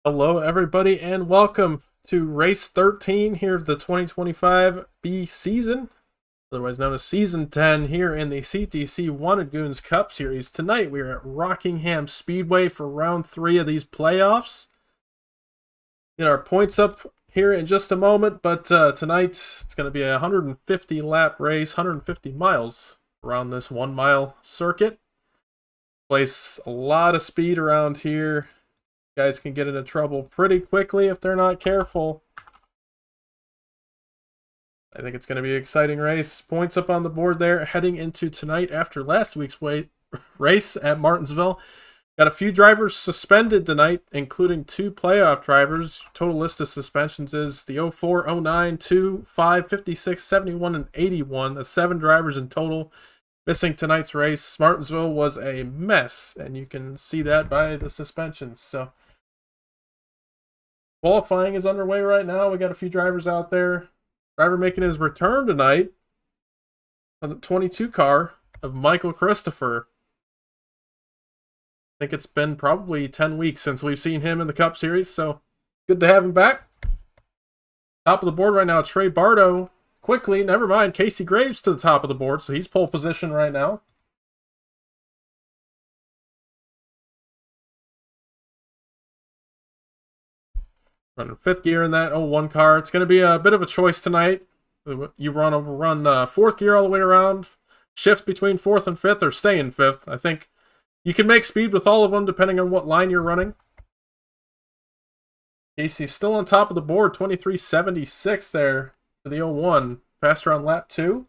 Hello, everybody, and welcome to race 13 here of the 2025 B season, otherwise known as Season 10, here in the CTC Wanted Goons Cup Series. Tonight, we are at Rockingham Speedway for round 3 of these playoffs. Get our points up here in just a moment, but tonight it's going to be a 150 lap race, 150 miles around this 1 mile circuit. Place a lot of speed around here. Guys can get into trouble pretty quickly if they're not careful. I think it's going to be an exciting race. Points up on the board there heading into tonight after last week's race at Martinsville. Got a few drivers suspended tonight, including 2 playoff drivers. Total list of suspensions is the 04, 09, 2, 5, 56, 71, and 81. That's 7 drivers in total missing tonight's race. Martinsville was a mess, and you can see that by the suspensions. So qualifying is underway right now. We got a few drivers out there. Driver making his return tonight on the 22 car of Michael Christopher. I think it's been probably 10 weeks since we've seen him in the Cup Series, so good to have him back. Top of the board right now, Trey Bardo. Quickly, never mind, Casey Graves to the top of the board, so he's pole position right now. Running 5th gear in that 01 car. It's going to be a bit of a choice tonight. You run 4th gear all the way around, shift between 4th and 5th, or stay in 5th. I think you can make speed with all of them depending on what line you're running. Casey's still on top of the board, 23.76 there for the 01. Faster on lap 2.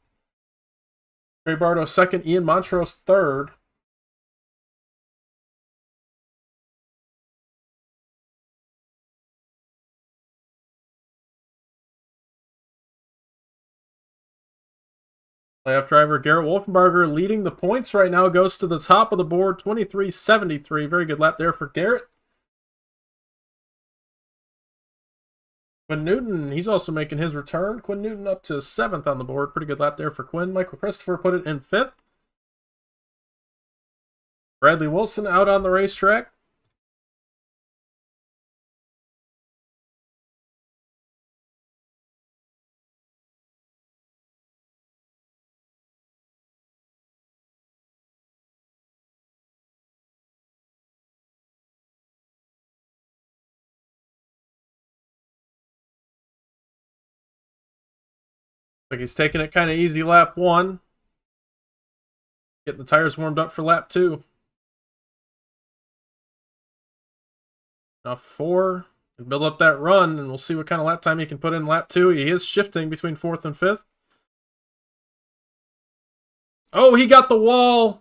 Trey Bardo 2nd, Ian Montrose 3rd. Playoff driver Garrett Wolfenbarger leading the points right now, goes to the top of the board, 23.73. Very good lap there for Garrett. Quinn Newton, he's also making his return. Quinn Newton up to 7th on the board. Pretty good lap there for Quinn. Michael Christopher put it in 5th. Bradley Wilson out on the racetrack. Like he's taking it kind of easy lap 1. Getting the tires warmed up for lap 2. Now 4. Build up that run, and we'll see what kind of lap time he can put in lap 2. He is shifting between 4th and 5th. Oh, he got the wall.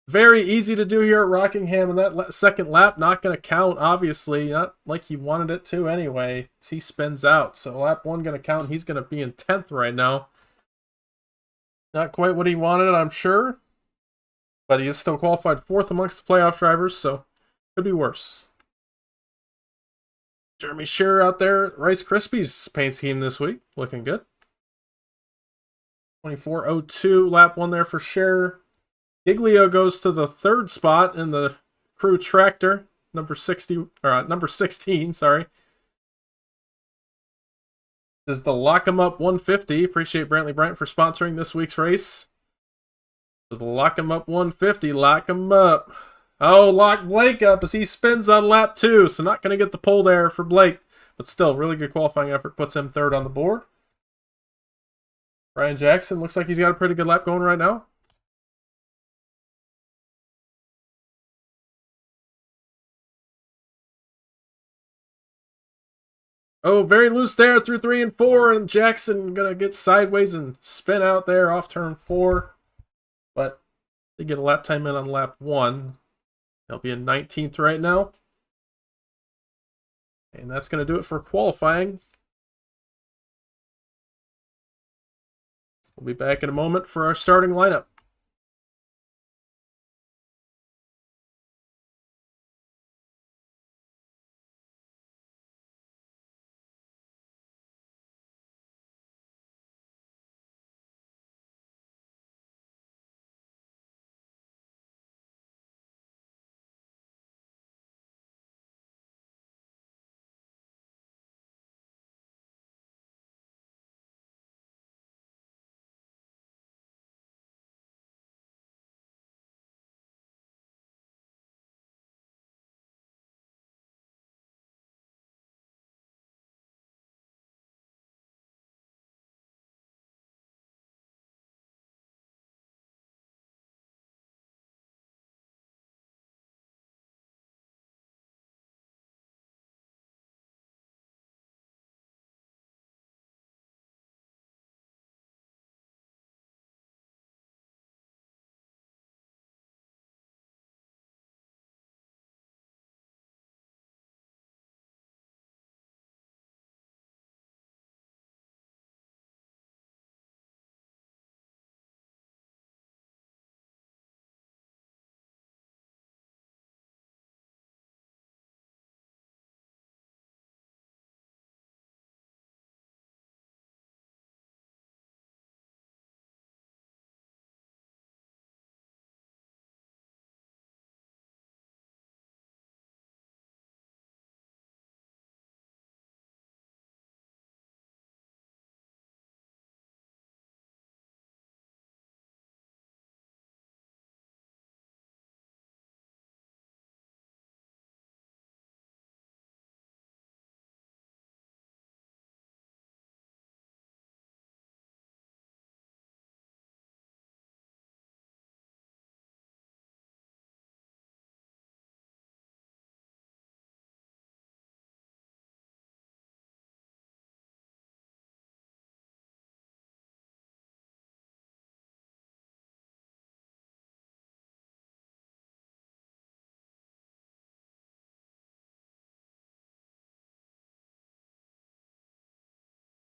Very easy to do here at Rockingham, and that second lap not going to count, obviously. Not like he wanted it to anyway. He spins out, so lap 1 going to count. He's going to be in 10th right now. Not quite what he wanted, I'm sure. But he is still qualified 4th amongst the playoff drivers, so could be worse. Jeremy Shearer out there at Rice Krispies paint scheme this week. Looking good. 24.02, lap 1 there for Shearer. Giglio goes to the 3rd spot in the crew tractor, number 16, sorry. This is the Lock 'em Up 150. Appreciate Brantley Bryant for sponsoring this week's race. The Lock 'em Up 150, lock 'em up. Oh, lock Blake up as he spins on lap 2, so not going to get the pole there for Blake, but still, really good qualifying effort, puts him 3rd on the board. Ryan Jackson looks like he's got a pretty good lap going right now. Oh, very loose there through 3 and 4, and Jackson going to get sideways and spin out there off turn 4. But they get a lap time in on lap 1. They'll be in 19th right now. And that's going to do it for qualifying. We'll be back in a moment for our starting lineup.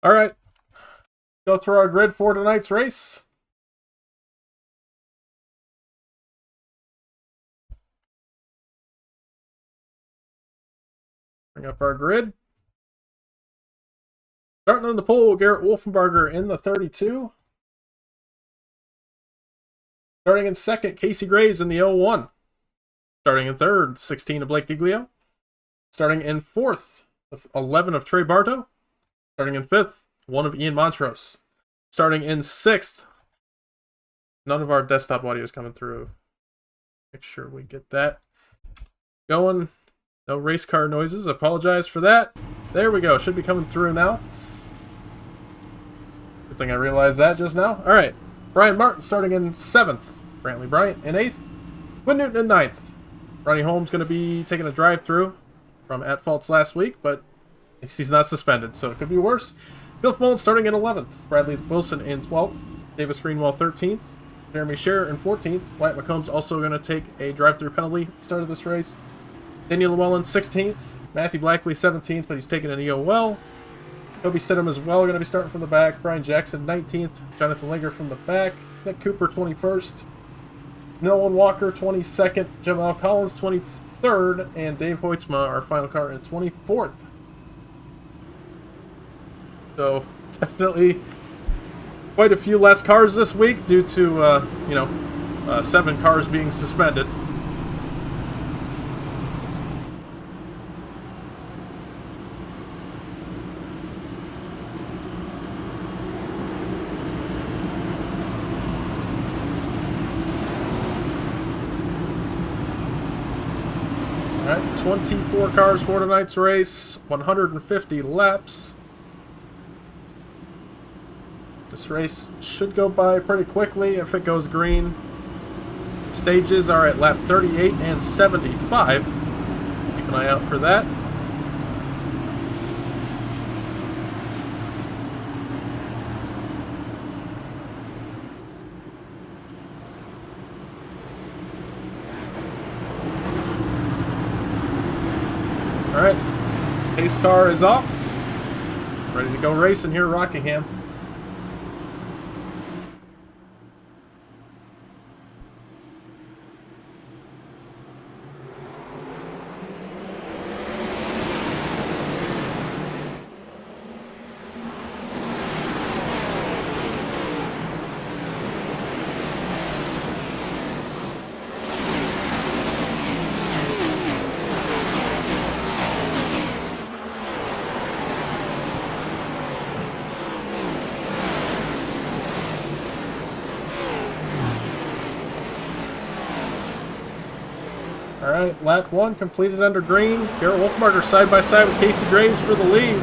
All right. Go through our grid for tonight's race. Bring up our grid. Starting on the pole, Garrett Wolfenbarger in the 32. Starting in second, Casey Graves in the 01. Starting in third, 16 of Blake Giglio. Starting in fourth, 11 of Trey Barto. Starting in fifth, 1 of Ian Montrose. Starting in sixth, none of our desktop audio is coming through. Make sure we get that going. No race car noises. Apologize for that. There we go. Should be coming through now. Good thing I realized that just now. All right. Brian Martin starting in 7th. Brantley Bryant in 8th. Quinn Newton in 9th. Ronnie Holmes going to be taking a drive-through from at faults last week, but he's not suspended, so it could be worse. Bill Mullen starting in 11th. Bradley Wilson in 12th. Davis Greenwell 13th. Jeremy Scherer in 14th. Wyatt McCombs also going to take a drive-through penalty at the start of this race. Daniel Llewellyn 16th. Matthew Blackley 17th, but he's taking an EOL. Toby Stidham as well, going to be starting from the back. Brian Jackson 19th. Jonathan Linger from the back. Nick Cooper 21st. Nolan Walker 22nd. Jamal Collins 23rd. And Dave Hoitzma, our final car, in 24th. So, definitely quite a few less cars this week due to, 7 cars being suspended. All right, 24 cars for tonight's race, 150 laps. This race should go by pretty quickly if it goes green. Stages are at lap 38 and 75. Keep an eye out for that. All right, pace car is off. Ready to go racing here at Rockingham. Alright, lap 1 completed under green. Garrett Wolfmarker side by side with Casey Graves for the lead.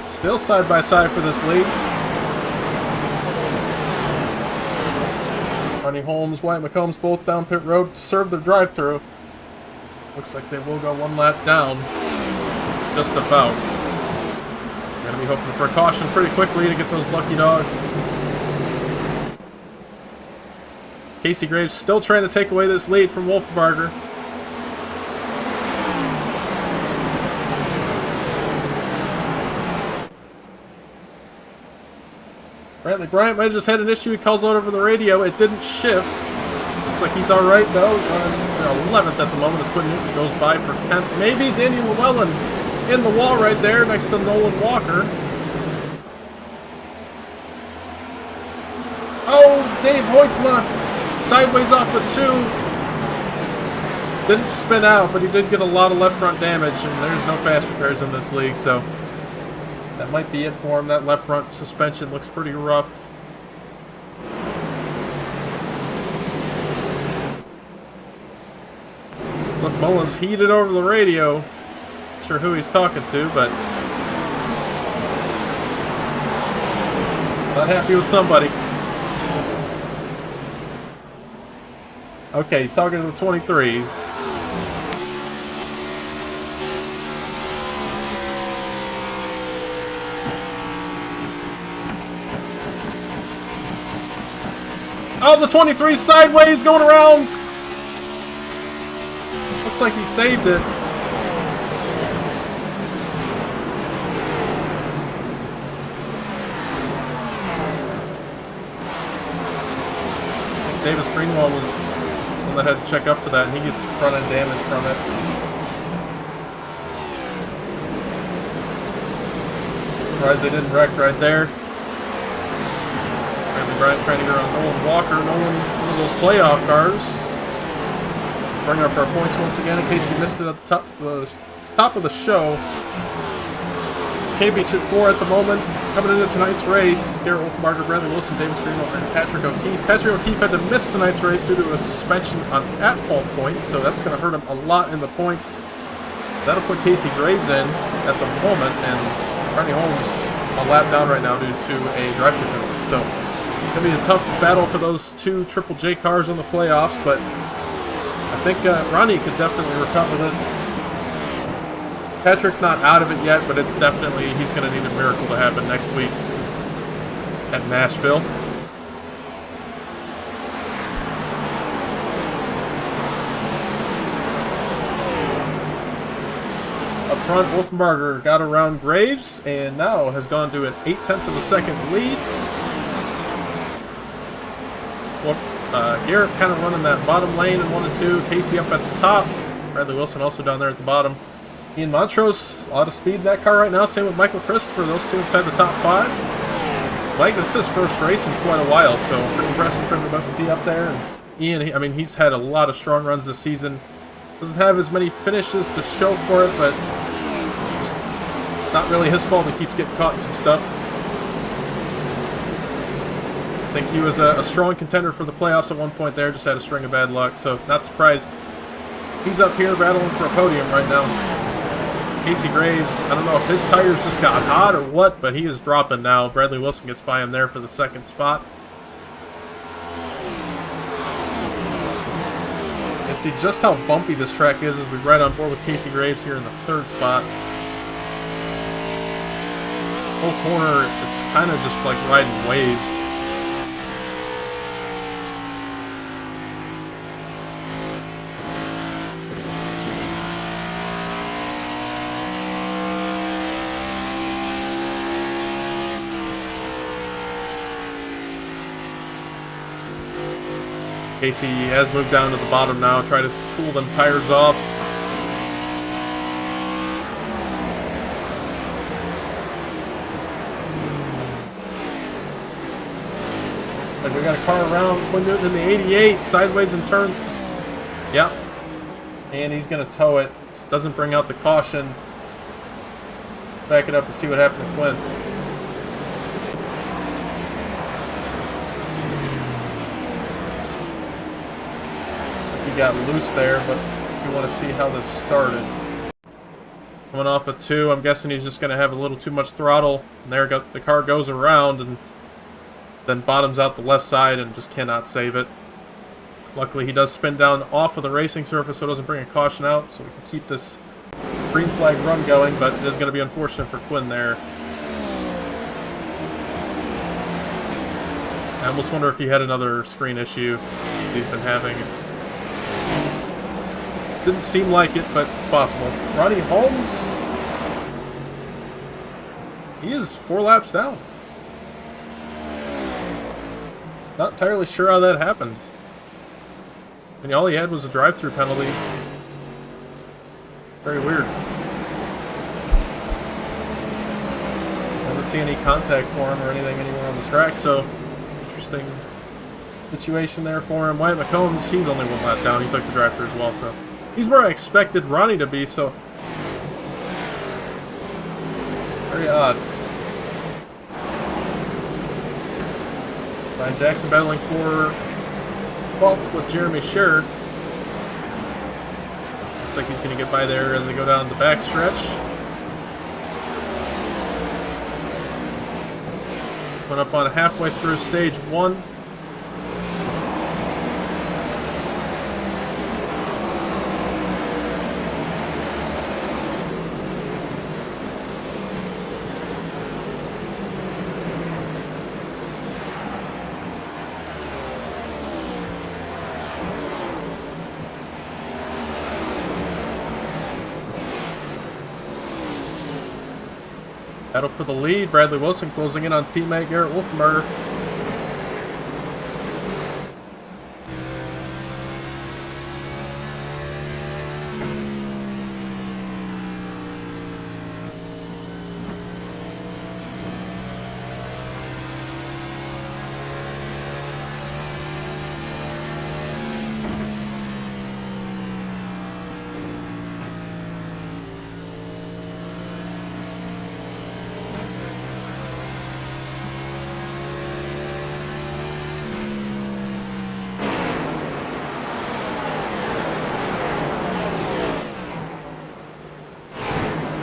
Still side by side for this lead. Ronnie Holmes, Wyatt McCombs both down pit road to serve their drive-through. Looks like they will go 1 lap down. Just about. We're going to be hoping for a caution pretty quickly to get those lucky dogs. Casey Graves still trying to take away this lead from Wolfbarger. Brantley Bryant might have just had an issue. He calls out over the radio. It didn't shift. Looks like he's all right, though. 11th at the moment as Quinn Newton goes by for 10th. Maybe Daniel Llewellyn in the wall right there next to Nolan Walker. Oh, Dave Hoitzma sideways off of 2. Didn't spin out, but he did get a lot of left front damage, and there's no fast repairs in this league, so that might be it for him. That left front suspension looks pretty rough. Cliff Mullins heated over the radio. Not sure who he's talking to, but not happy with somebody. Okay, he's talking to the 23. Oh, the 23 sideways going around. Looks like he saved it. Davis Greenwell was the one that had to check up for that, and he gets front end damage from it. Surprised they didn't wreck right there. Randy Bryant trying to get around Nolan Walker. Nolan, one of those playoff cars. Bring up our points once again in case you missed it at the top of the show. Championship 4 at the moment. Coming into tonight's race, Garrett Wolfenbarger, Bradley Wilson, Davis Greenwell, and Patrick O'Keefe. Patrick O'Keefe had to miss tonight's race due to a suspension on at-fault points, so that's going to hurt him a lot in the points. That'll put Casey Graves in at the moment, and Barney Holmes a lap down right now due to a drive-thru penalty. So it's going to be a tough battle for those two Triple J cars in the playoffs, but I think Ronnie could definitely recover this. Patrick not out of it yet, but it's definitely, he's going to need a miracle to happen next week at Nashville. Up front, Wolfenbarger got around Graves and now has gone to an 0.8 of a second lead. Garrett kind of running that bottom lane in 1 and 2. Casey up at the top. Bradley Wilson also down there at the bottom. Ian Montrose, a lot of speed in that car right now. Same with Michael Christopher. Those two inside the top 5. Mike, this is his first race in quite a while, so pretty impressive for him to be up there. And Ian, I mean, he's had a lot of strong runs this season. Doesn't have as many finishes to show for it, but just not really his fault. He keeps getting caught in some stuff. I think he was a strong contender for the playoffs at one point there. Just had a string of bad luck, so not surprised. He's up here battling for a podium right now. Casey Graves, I don't know if his tires just got hot or what, but he is dropping now. Bradley Wilson gets by him there for the second spot. You see just how bumpy this track is as we ride on board with Casey Graves here in the 3rd spot. Whole corner, it's kind of just like riding waves. Casey has moved down to the bottom now, try to pull them tires off. Like we got a car around Quinn Newton in the 88, sideways and turn. Yep. And he's going to tow it. Doesn't bring out the caution. Back it up and see what happened to Quinn. Got loose there, but we want to see how this started. Coming off of 2, I'm guessing he's just going to have a little too much throttle, and there the car goes around and then bottoms out the left side and just cannot save it. Luckily he does spin down off of the racing surface so it doesn't bring a caution out, so we can keep this green flag run going, but it is going to be unfortunate for Quinn there. I almost wonder if he had another screen issue he's been having. Didn't seem like it, but it's possible. Ronnie Holmes, he is 4 laps down. Not entirely sure how that happened. I mean, all he had was a drive-through penalty. Very weird. I didn't see any contact for him or anything anywhere on the track, so interesting situation there for him. Wyatt McCombs, he's only 1 lap down. He took the drive-through as well, so he's where I expected Ronnie to be, so very odd. Ryan Jackson battling for faults with Jeremy Scherer. Looks like he's going to get by there as they go down the back stretch. Went up on halfway through stage 1. Battle for the lead. Bradley Wilson closing in on teammate Garrett Wolfenberger.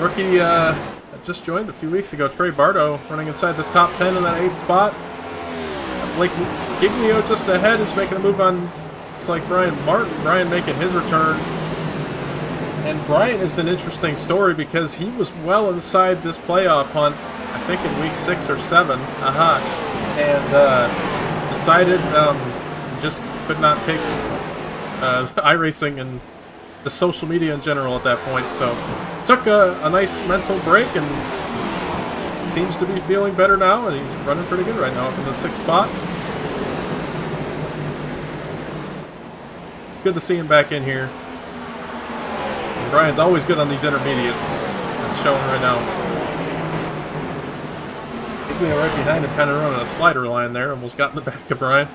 Rookie just joined a few weeks ago, Trey Bardo, running inside this top 10 in that 8th spot. Blake Giglio just ahead, who's making a move on, looks like Brian Martin. Brian making his return. And Brian is an interesting story because he was well inside this playoff hunt, I think in week 6 or 7. And decided just could not take iRacing and the social media in general at that point. So took a nice mental break and seems to be feeling better now, and he's running pretty good right now up in the 6th spot. Good to see him back in here. And Brian's always good on these intermediates. It's showing right now. Giglio right behind him, kind of running a slider line there. Almost got in the back of Brian.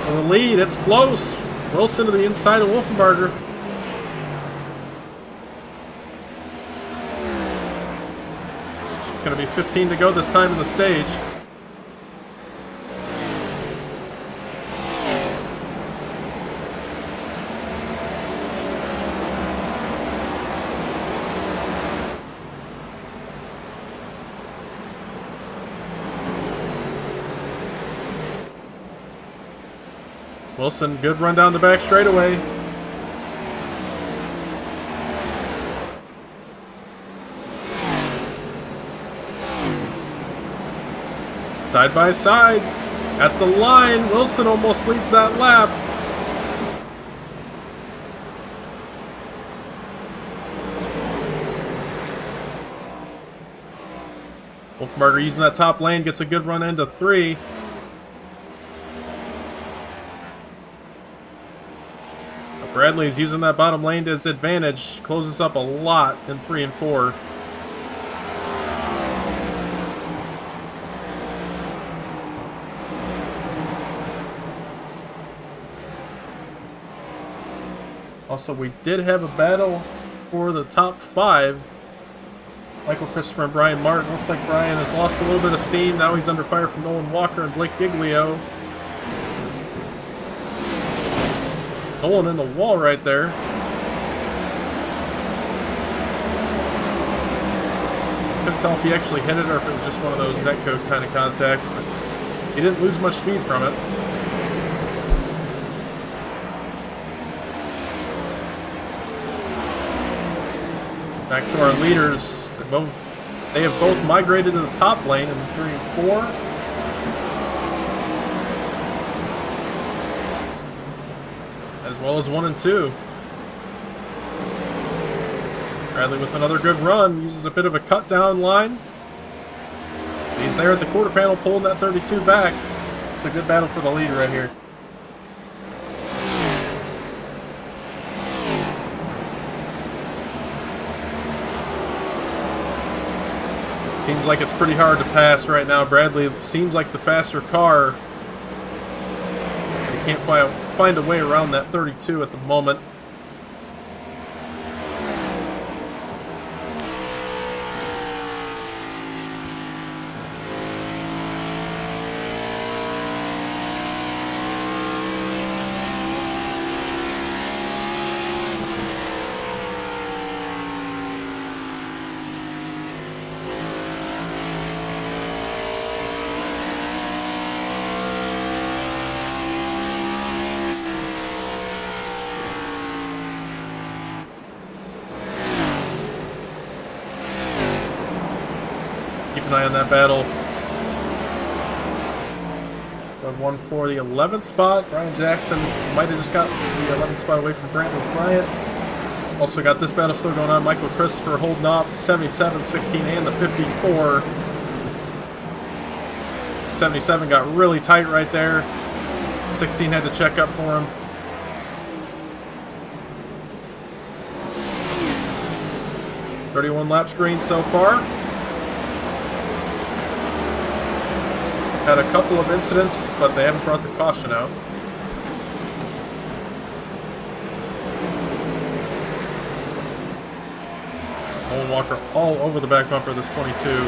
The lead, it's close. Wilson to the inside of Wolfenberger. It's going to be 15 to go this time in the stage. Wilson, good run down the back straightaway. Side by side. At the line, Wilson almost leads that lap. Wolfenberger using that top lane, gets a good run into 3. Bradley's using that bottom lane to his advantage. Closes up a lot in 3 and 4. Also, we did have a battle for the top 5. Michael Christopher and Brian Martin. Looks like Brian has lost a little bit of steam. Now he's under fire from Nolan Walker and Blake Giglio. Nolan in the wall right there. Couldn't tell if he actually hit it or if it was just one of those netcode kind of contacts, but he didn't lose much speed from it. Back to our leaders. They have both migrated to the top lane in 3 and 4. As well as 1 and 2. Bradley with another good run, uses a bit of a cut down line. He's there at the quarter panel pulling that 32 back. It's a good battle for the lead right here. Seems like it's pretty hard to pass right now. Bradley seems like the faster car. He can't find a way around that 32 at the moment. Keep an eye on that battle. Got one for the 11th spot. Brian Jackson might have just got the 11th spot away from Brandon Bryant. Also got this battle still going on. Michael Christopher holding off the 77, 16, and the 54. 77 got really tight right there. 16 had to check up for him. "31 laps green so far." Had a couple of incidents, but they haven't brought the caution out. Owen Walker all over the back bumper of this 22.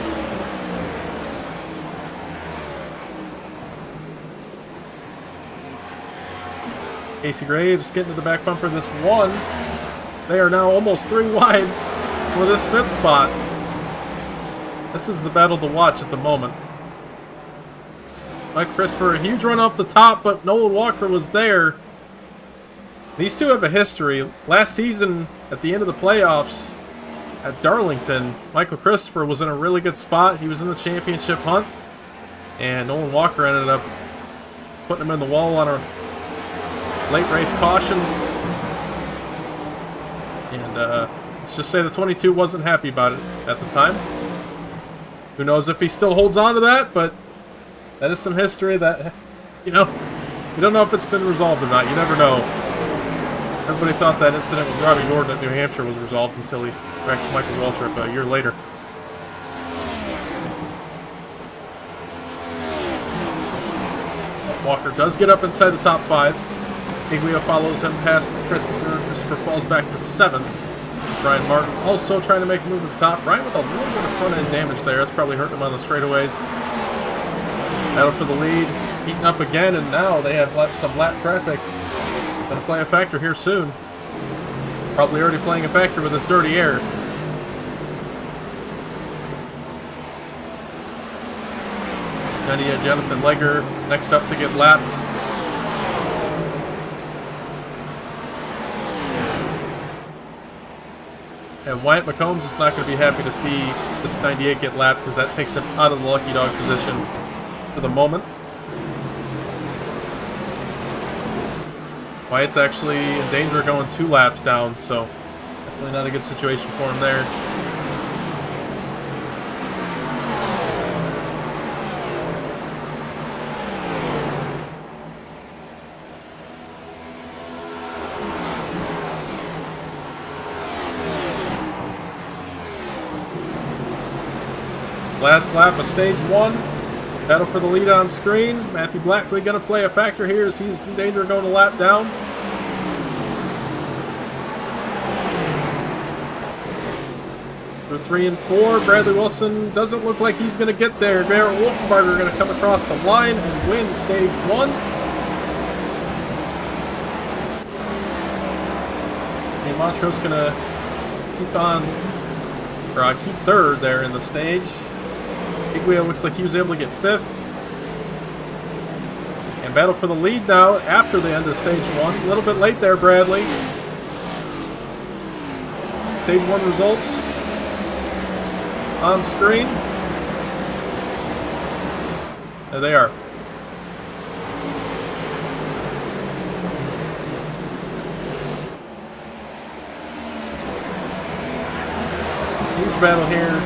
Casey Graves getting to the back bumper of this 1. They are now almost 3 wide for this 5th spot. This is the battle to watch at the moment. Mike Christopher, a huge run off the top, but Nolan Walker was there. These two have a history. Last season, at the end of the playoffs at Darlington, Michael Christopher was in a really good spot. He was in the championship hunt, and Nolan Walker ended up putting him in the wall on a late race caution. And let's just say the 22 wasn't happy about it at the time. Who knows if he still holds on to that, but that is some history that, you know, you don't know if it's been resolved or not. You never know. Everybody thought that incident with Robbie Gordon at New Hampshire was resolved until he wrecked Michael Waltrip a year later. Walker does get up inside the top 5. Iglio follows him past Christopher. Christopher falls back to 7th. Brian Martin also trying to make a move to the top. Brian with a little bit of front end damage there. That's probably hurting him on the straightaways. Battle for the lead. Heating up again, and now they have some lap traffic. Gonna play a factor here soon. Probably already playing a factor with this dirty air. Then you have Jonathan Legger next up to get lapped. And Wyatt McCombs is not going to be happy to see this 98 get lapped because that takes him out of the lucky dog position for the moment. Wyatt's actually in danger of going 2 laps down, so definitely not a good situation for him there. Last lap of stage 1. Battle for the lead on screen. Matthew Blackley going to play a factor here as he's in danger of going a lap down. For 3 and 4, Bradley Wilson doesn't look like he's going to get there. Garrett Wolfenbarger going to come across the line and win stage 1. And Montrose going to keep 3rd there in the stage. Iglio looks like he was able to get 5th. And battle for the lead now after the end of stage 1. A little bit late there, Bradley. Stage 1 results on screen. There they are. Huge battle here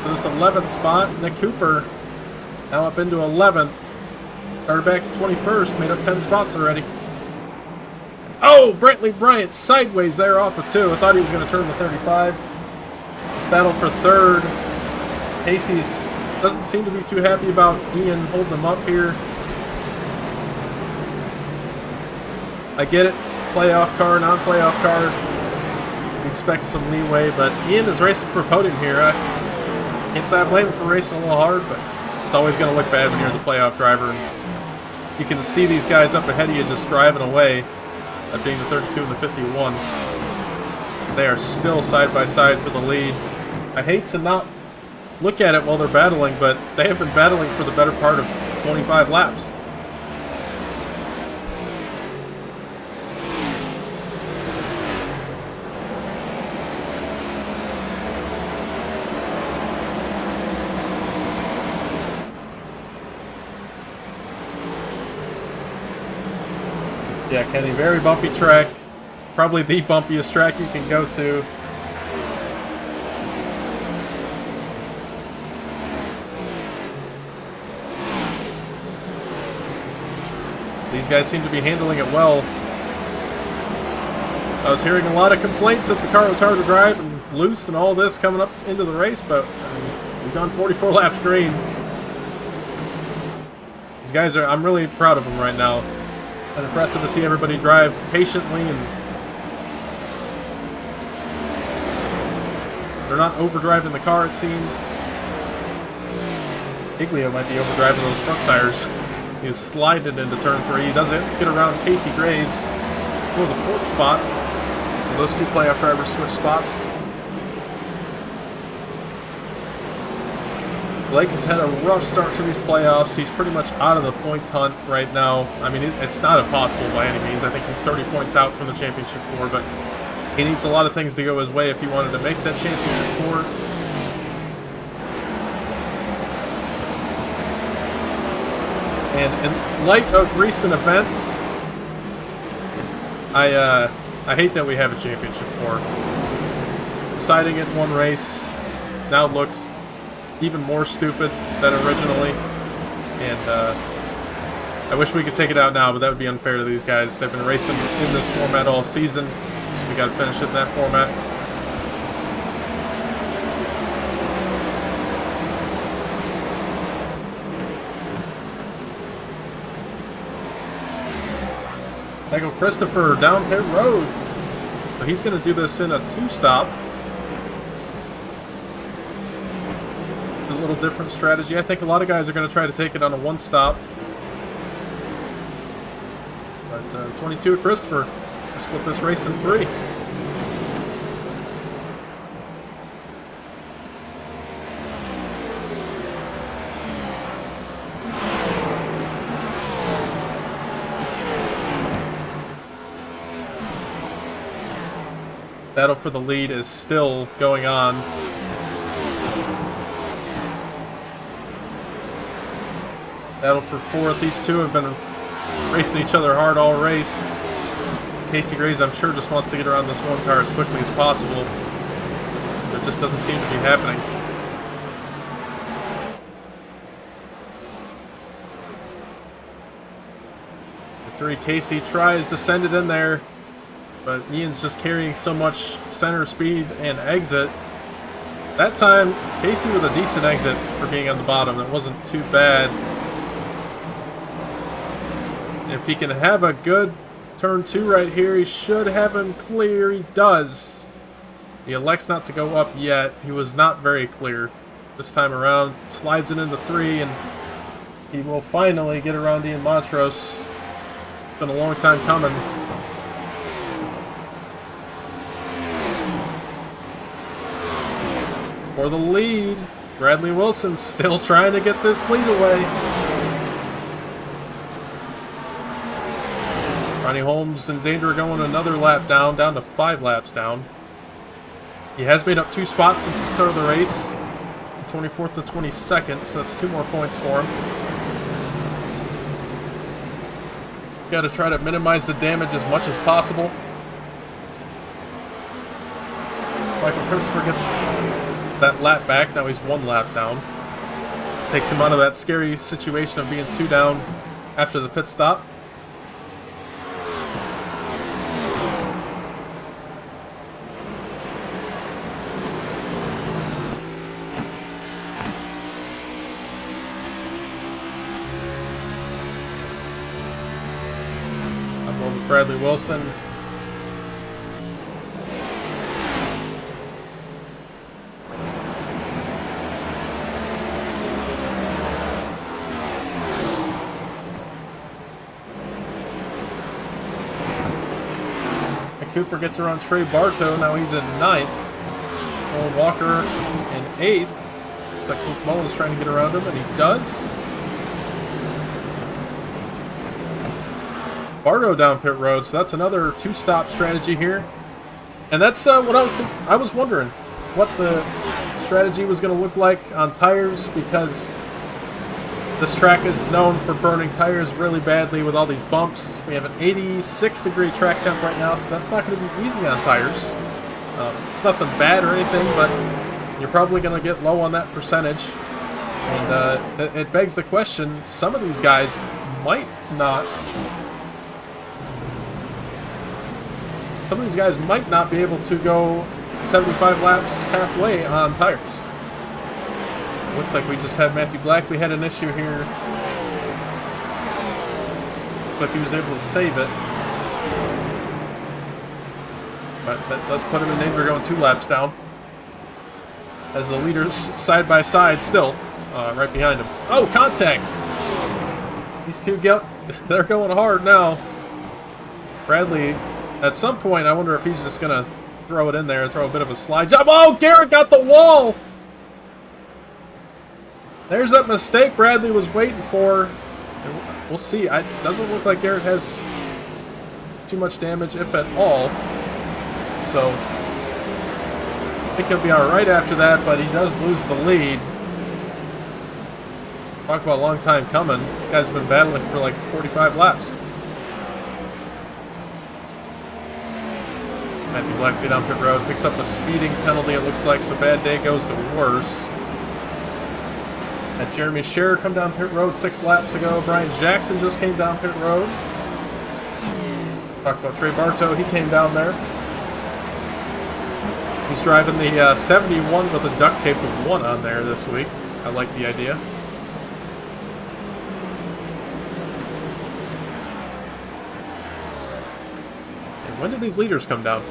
for this 11th spot. Nick Cooper now up into 11th. Started back to 21st, made up 10 spots already. Oh, Brantley Bryant sideways there off of 2. I thought he was going to turn to 35. This battle for 3rd. Casey's doesn't seem to be too happy about Ian holding him up here. I get it. Playoff car, non-playoff car. You expect some leeway, but Ian is racing for a podium here. I can't say I blame him for racing a little hard, but it's always going to look bad when you're the playoff driver. And you can see these guys up ahead of you just driving away, that being the 32 and the 51. They are still side by side for the lead. I hate to not look at it while they're battling, but they have been battling for the better part of 25 laps. Yeah, Kenny, very bumpy track. Probably the bumpiest track you can go to. These guys seem to be handling it well. I was hearing a lot of complaints that the car was hard to drive and loose and all this coming up into the race, but I mean, we've gone 44 laps green. These guys are, I'm really proud of them right now. And impressive to see everybody drive patiently, and they're not overdriving the car, it seems. Iglio might be overdriving those front tires. He's sliding into turn 3. He doesn't get around Casey Graves for the 4th spot. So those two playoff drivers switch spots. Blake has had a rough start to these playoffs. He's pretty much out of the points hunt right now. I mean, it's not impossible by any means. I think he's 30 points out from the championship 4, but he needs a lot of things to go his way if he wanted to make that championship 4. And in light of recent events, I hate that we have a championship 4. Deciding it in one race now looks even more stupid than originally, and I wish we could take it out now, but that would be unfair to these guys. They've been racing in this format all season. We got to finish it in that format. Michael Christopher down pit road. But he's going to do this in a 2-stop. A little different strategy. I think a lot of guys are going to try to take it on a 1-stop. But 22 Christopher split this race in 3. Battle for the lead is still going on. Battle for 4th. These two have been racing each other hard all race. Casey Graves, I'm sure, just wants to get around this one car as quickly as possible. But it just doesn't seem to be happening. The 3, Casey tries to send it in there, but Ian's just carrying so much center speed and exit. That time, Casey with a decent exit for being on the bottom. That wasn't too bad. If he can have a good turn 2 right here, he should have him clear. He does. He elects not to go up yet. He was not very clear this time around. Slides it into 3, and he will finally get around Ian Montrose. It's been a long time coming. For the lead, Bradley Wilson still trying to get this lead away. Ronnie Holmes in danger of going another lap down to 5 laps down. He has made up 2 spots since the start of the race, 24th to 22nd, so that's 2 more points for him. He's got to try to minimize the damage as much as possible. Michael Christopher gets that lap back. Now he's 1 lap down. Takes him out of that scary situation of being 2 down after the pit stop. Up over Bradley Wilson. Cooper gets around Trey Bartow. Now he's in 9th. Owen Walker in 8th. Looks like Luke Mullins trying to get around him, and he does. Bartow down pit road, so that's another 2-stop strategy here. And that's what I was wondering what the strategy was going to look like on tires, because This track is known for burning tires really badly with all these bumps. We have an 86-degree track temp right now, so that's not going to be easy on tires. It's nothing bad or anything, but you're probably going to get low on that percentage. And it begs the question, some of these guys might not... Some of these guys might not be able to go 75 laps halfway on tires. Looks like we just had Matthew Blackley had an issue here. Looks like he was able to save it. But that does put him in danger going 2 laps down. As the leaders side by side still, right behind him. Oh, contact! These two they're going hard now. Bradley, at some point, I wonder if he's just going to throw it in there and throw a bit of a slide job. Oh, Garrett got the wall! There's that mistake Bradley was waiting for. We'll see. It doesn't look like Garrett has too much damage, if at all. So, I think he'll be alright after that, but he does lose the lead. Talk about a long time coming. This guy's been battling for like 45 laps. Matthew Blackley down pit road, picks up a speeding penalty, it looks like, so bad day goes to worse. Had Jeremy Scherer come down pit road 6 laps ago. Brian Jackson just came down pit road. Talked about Trey Bartow, he came down there. He's driving the 71 with a duct tape with 1 on there this week. I like the idea. And when did these leaders come down?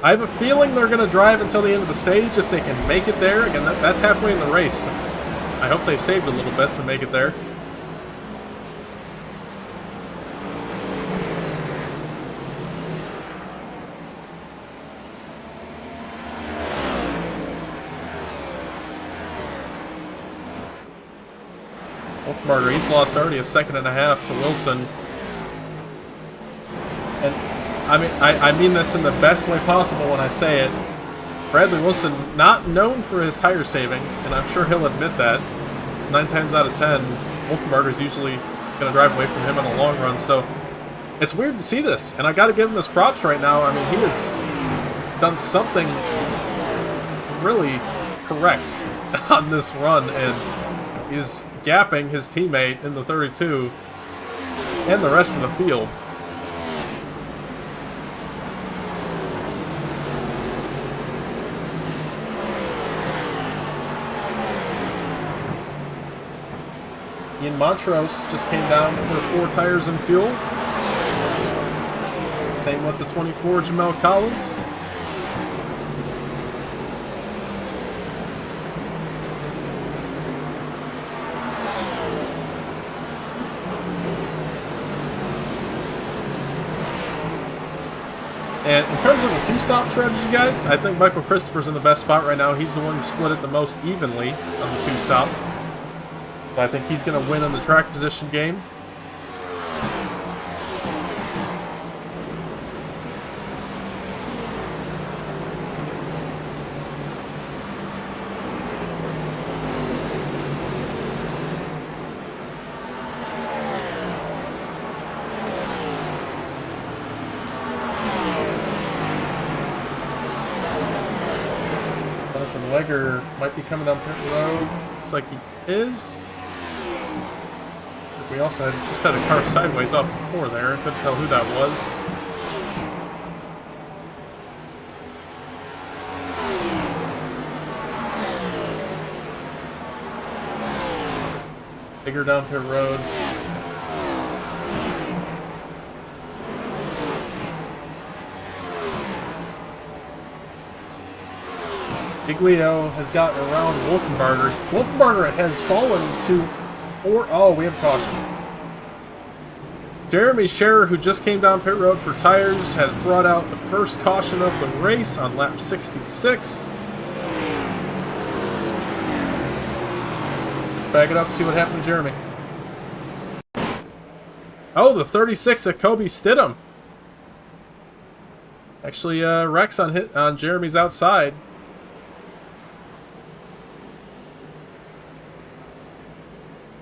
I have a feeling they're going to drive until the end of the stage if they can make it there. Again, that's halfway in the race. I hope they saved a little bit to make it there. Wolfmarter, he's lost already a 2.5 seconds to Wilson. And I mean this in the best way possible when I say it. Bradley Wilson, not known for his tire saving, and I'm sure he'll admit that. 9 times out of 10, Wolfmarter's usually going to drive away from him in a long run. So it's weird to see this, and I got to give him his props right now. I mean, he has done something really correct on this run, and he's gapping his teammate in the 32 and the rest of the field. Ian Montrose just came down for 4 tires and fuel. Same with the 24, Jamel Collins. And in terms of the 2-stop strategy, guys, I think Michael Christopher's in the best spot right now. He's the one who split it the most evenly on the 2-stop. I think he's going to win on the track position game. Jonathan Legger might be coming down pit road. Looks like he is. We also just had a car sideways up before there. Couldn't tell who that was. Bigger down pit road. Giglio has gotten around Wolfenbarger. Wolfenbarger has fallen to... Oh, we have caution. Jeremy Scherer, who just came down pit road for tires, has brought out the first caution of the race on lap 66. Back it up, see what happened to Jeremy. Oh, the 36 of Kobe Stidham. Actually, Rex on Jeremy's outside.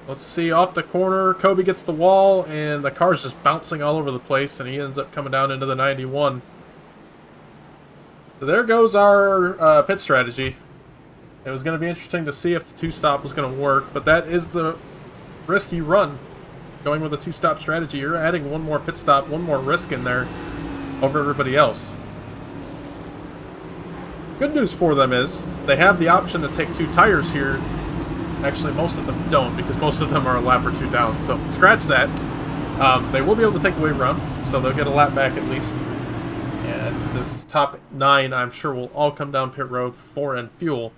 Let's see, off the corner, Kobe gets the wall, and the car's just bouncing all over the place, and he ends up coming down into the 91. So there goes our pit strategy. It was going to be interesting to see if the two-stop was going to work, but that is the risky run. Going with a two-stop strategy, you're adding one more pit stop, one more risk in there over everybody else. Good news for them is they have the option to take 2 tires here. Actually, most of them don't, because most of them are a lap or 2 down. So, scratch that. They will be able to take a wave run, so they'll get a lap back at least. As this top 9, I'm sure, will all come down pit road for and fuel.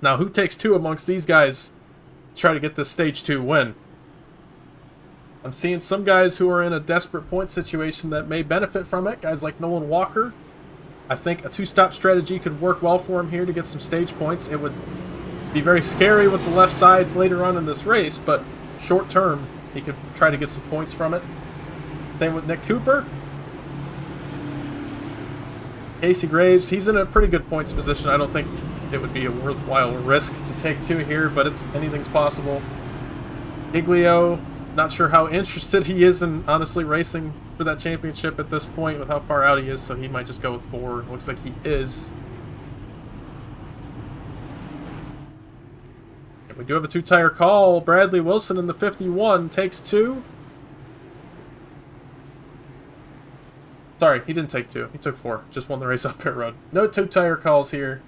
Now, who takes 2 amongst these guys to try to get this Stage 2 win? I'm seeing some guys who are in a desperate point situation that may benefit from it. Guys like Nolan Walker. I think a 2-stop strategy could work well for him here to get some stage points. It would be very scary with the left sides later on in this race, but short term, he could try to get some points from it. Same with Nick Cooper. Casey Graves, he's in a pretty good points position. I don't think it would be a worthwhile risk to take 2 here, but anything's possible. Giglio, not sure how interested he is in honestly racing for that championship at this point with how far out he is, so he might just go with 4. Looks like he is. We do have a 2-tire call. Bradley Wilson in the 51 takes 2. Sorry, he didn't take 2. He took 4. Just won the race off pit road. No 2-tire calls here.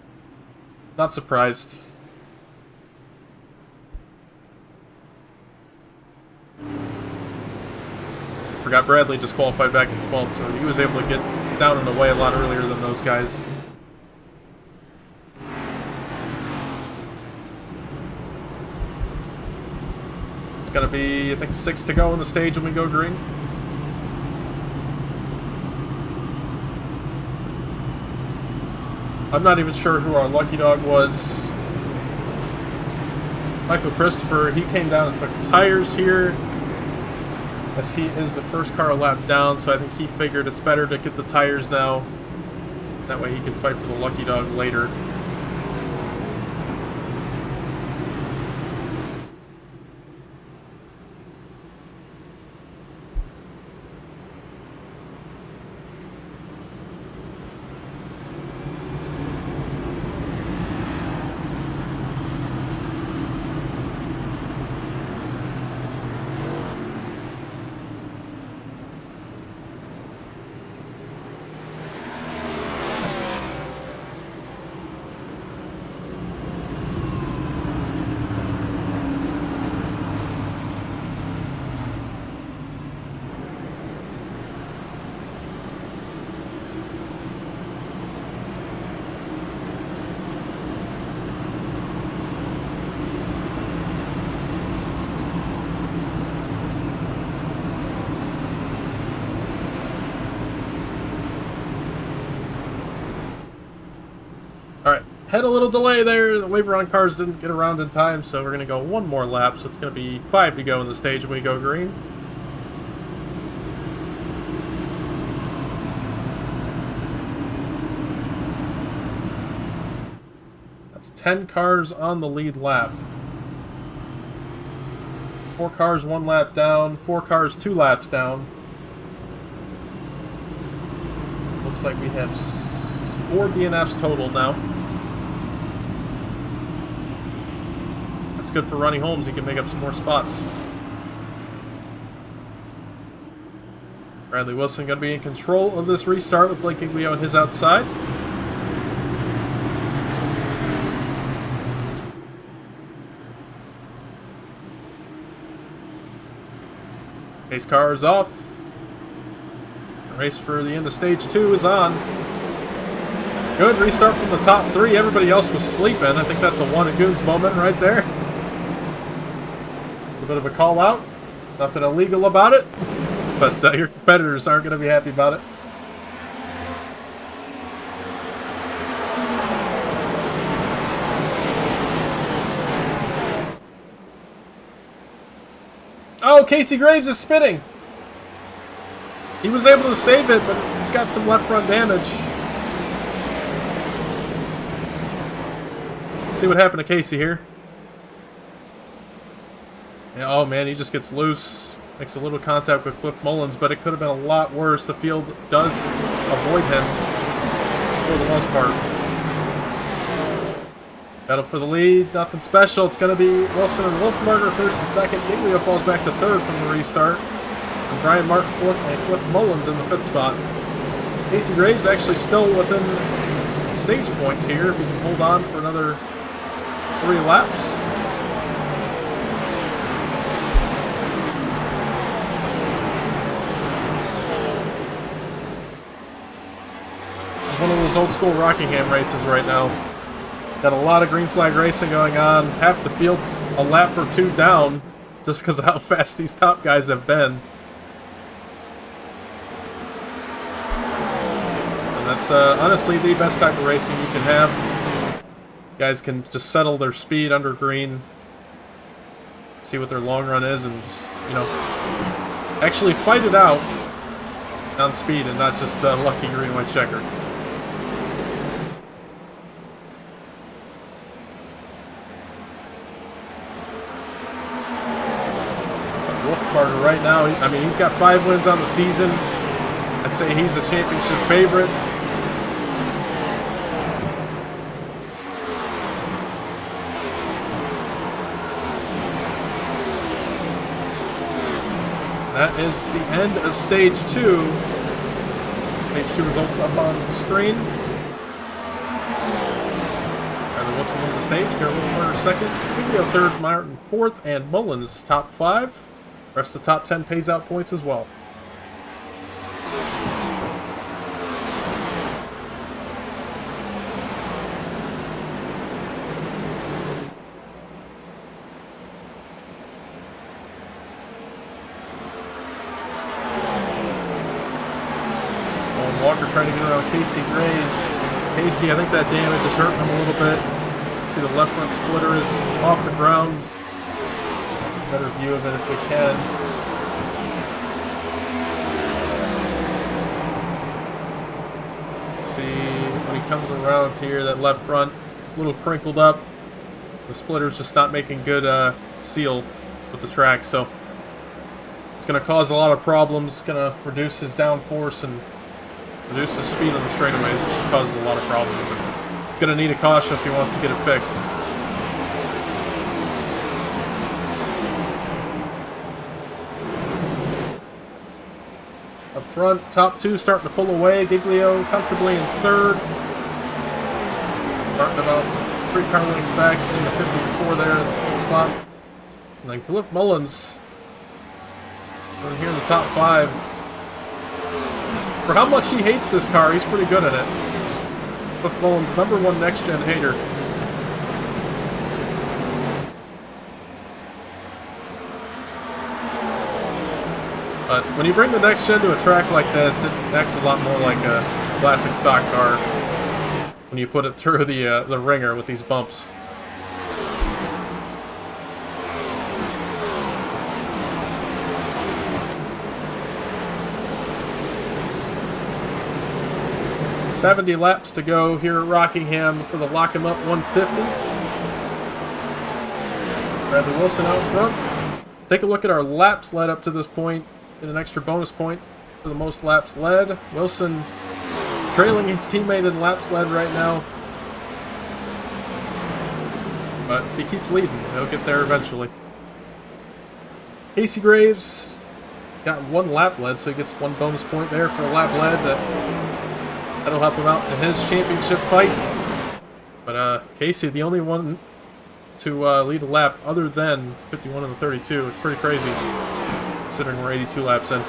Not surprised. Forgot Bradley just qualified back in 12th, so he was able to get down and away a lot earlier than those guys. It's going to be, I think, 6 to go on the stage when we go green. I'm not even sure who our lucky dog was. Michael Christopher, he came down and took tires here, as he is the first car a lap down, so I think he figured it's better to get the tires now. That way he can fight for the lucky dog later. Alright, had a little delay there. The waiver on cars didn't get around in time, so we're going to go 1 more lap. So it's going to be 5 to go in the stage when we go green. That's 10 cars on the lead lap. 4 cars 1 lap down, 4 cars 2 laps down. Looks like we have 4 DNFs total now. That's good for Ronnie Holmes. He can make up some more spots. Bradley Wilson going to be in control of this restart with Blake Giglio on his outside. Pace car is off. The race for the end of stage 2 is on. Good restart from the top 3. Everybody else was sleeping. I think that's a one at Goons moment right there. A bit of a call out. Nothing illegal about it. But your competitors aren't going to be happy about it. Oh, Casey Graves is spinning. He was able to save it, but he's got some left front damage. Let's see what happened to Casey here. And, oh man, he just gets loose. Makes a little contact with Cliff Mullins, but it could have been a lot worse. The field does avoid him for the most part. Battle for the lead, nothing special. It's going to be Wilson and Wolfberger first and second. Giglio falls back to third from the restart. And Brian Martin fourth and Cliff Mullins in the fifth spot. Casey Graves actually still within stage points here if he can hold on for another 3 laps. This is one of those old school Rockingham races right now. Got a lot of green flag racing going on. Half the field's a lap or 2 down just because of how fast these top guys have been. And that's honestly the best type of racing you can have. Guys can just settle their speed under green, see what their long run is, and just, you know, actually fight it out on speed and not just lucky green-white checker. Wolfberger right now, I mean, he's got 5 wins on the season. I'd say he's the championship favorite. That is the end of stage 2. Stage 2 results up on the screen. Tyler Wilson wins the stage. Garrett Wolfberger second. Giglio third. Martin fourth. And Mullins top 5. Rest of the top 10 pays out points as well. Walker trying to get around Casey Graves. Casey, I think that damage is hurting him a little bit. See, the left front splitter is off the ground. Better view of it if we can. Let's see, when he comes around here, that left front, a little crinkled up. The splitter's just not making good seal with the track, so it's going to cause a lot of problems. It's going to reduce his downforce and reduce his speed on the straightaways. It just causes a lot of problems. He's going to need a caution if he wants to get it fixed. Up front, top 2 starting to pull away. Giglio comfortably in third. Martin about 3 car lengths back in the 54 there in the spot. And then Cliff Mullins over here in the top 5. For how much he hates this car, he's pretty good at it. Cliff Mullins, #1 next-gen hater. But when you bring the next-gen to a track like this, it acts a lot more like a classic stock car when you put it through the ringer with these bumps. .70 laps to go here at Rockingham for the Lock 'em Up 150. Bradley Wilson out front. Take a look at our laps led up to this point. Get an extra bonus point for the most laps led. Wilson trailing his teammate in laps led right now. But if he keeps leading, he'll get there eventually. Casey Graves got 1 lap led, so he gets 1 bonus point there for a lap led. That'll help him out in his championship fight. But Casey, the only one to lead a lap other than 51 and the 32. It's pretty crazy, considering we're 82 laps in.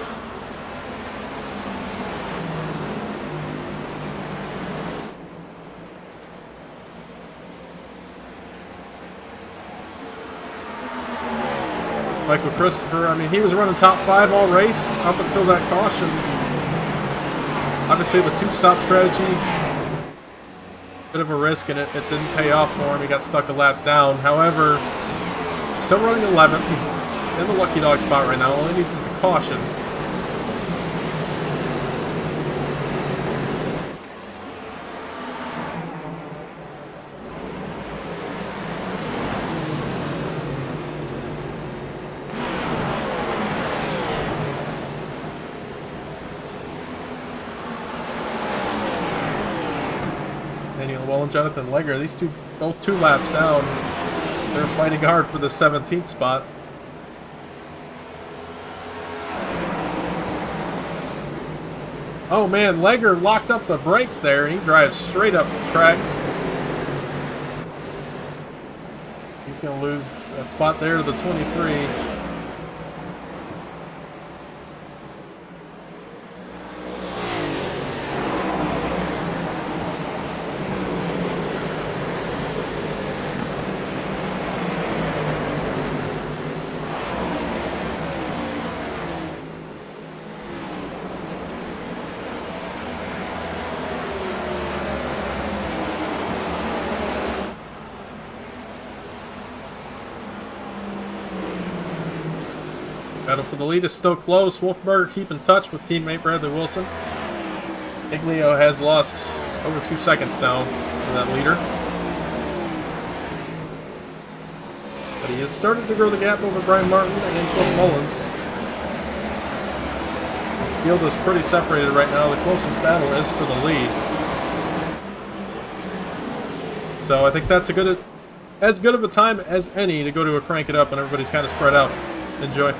Michael Christopher, I mean, he was running top 5 all race up until that caution. Obviously, the 2-stop strategy, bit of a risk, and it didn't pay off for him. He got stuck a lap down. However, still running 11th. He's in the lucky dog spot right now. All he needs is a caution. Well and Jonathan Legger, these two, both 2 laps down. They're fighting hard for the 17th spot. Oh man, Legger locked up the brakes there. He drives straight up the track. He's going to lose that spot there to the 23. Battle for the lead is still close. Wolfberger keep in touch with teammate Bradley Wilson. Iglio has lost over 2 seconds now in that leader. But he has started to grow the gap over Brian Martin and Cliff Mullins. The field is pretty separated right now. The closest battle is for the lead. So I think that's as good of a time as any to go to a crank it up, and everybody's kind of spread out. Enjoy.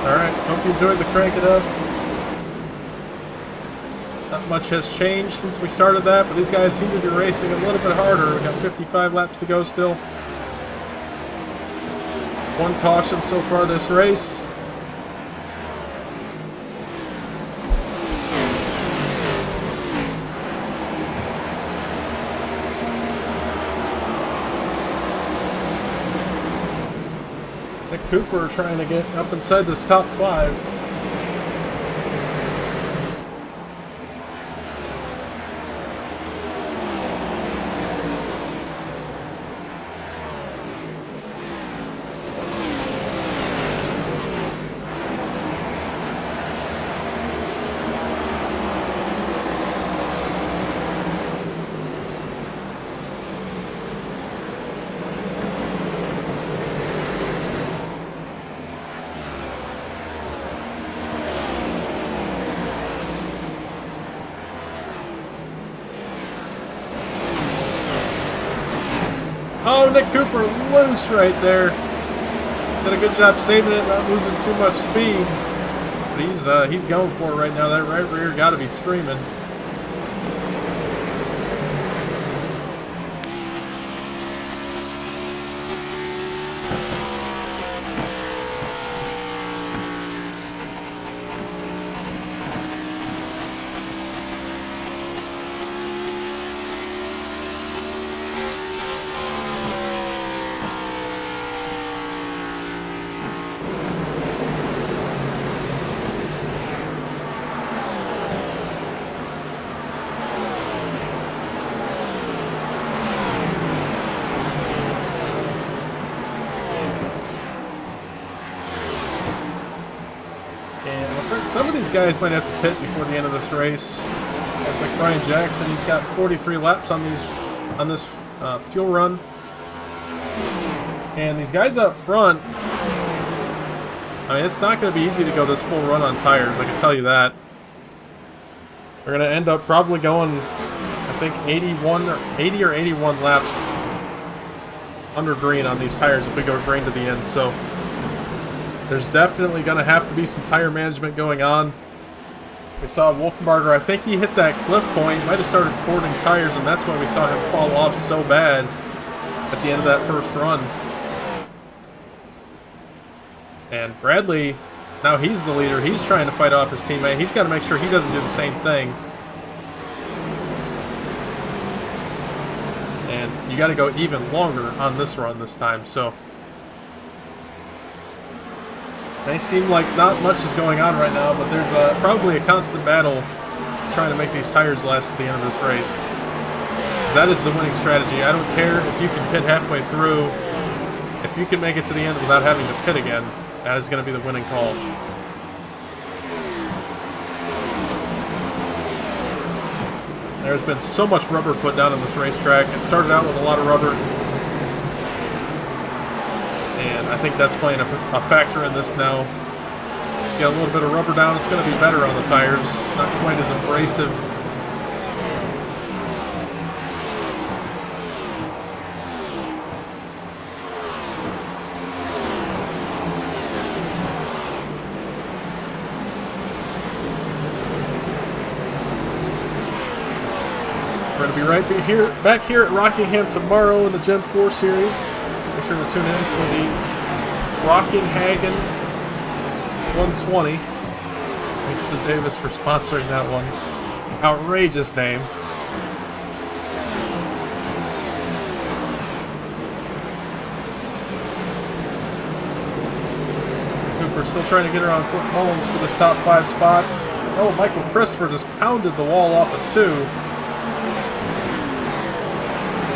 Alright, hope you enjoyed the Crank It Up. Not much has changed since we started that, but these guys seem to be racing a little bit harder. We've got 55 laps to go still. One caution so far this race. Nick Cooper trying to get up inside this top 5. Oh, Nick Cooper loose right there. Did a good job saving it, not losing too much speed. But he's going for it right now. That right rear got to be screaming. Some of these guys might have to pit before the end of this race. It's like Brian Jackson, he's got 43 laps on this fuel run. And these guys up front, I mean, it's not going to be easy to go this full run on tires, I can tell you that. We're going to end up probably going, I think, 80 or 81 laps under green on these tires if we go green to the end. So there's definitely going to have to be some tire management going on. We saw Wolfenbarger, I think he hit that cliff point, might have started cording tires, and that's why we saw him fall off so bad at the end of that first run. And Bradley, now he's the leader. He's trying to fight off his teammate. He's got to make sure he doesn't do the same thing. And you got to go even longer on this run this time, so they seem like not much is going on right now, but there's probably a constant battle trying to make these tires last at the end of this race. That is the winning strategy. I don't care if you can pit halfway through. If you can make it to the end without having to pit again, that is going to be the winning call. There's been so much rubber put down on this racetrack. It started out with a lot of rubber, and I think that's playing a factor in this now. Get a little bit of rubber down, it's going to be better on the tires. Not quite as abrasive. We're going to be back here at Rockingham tomorrow in the Gen 4 series. Make sure to tune in for the Rockingham 120. Thanks to Davis for sponsoring that one. Outrageous name. Cooper still trying to get around Cliff Mullins for this top 5 spot. Oh, Michael Christopher just pounded the wall off at 2.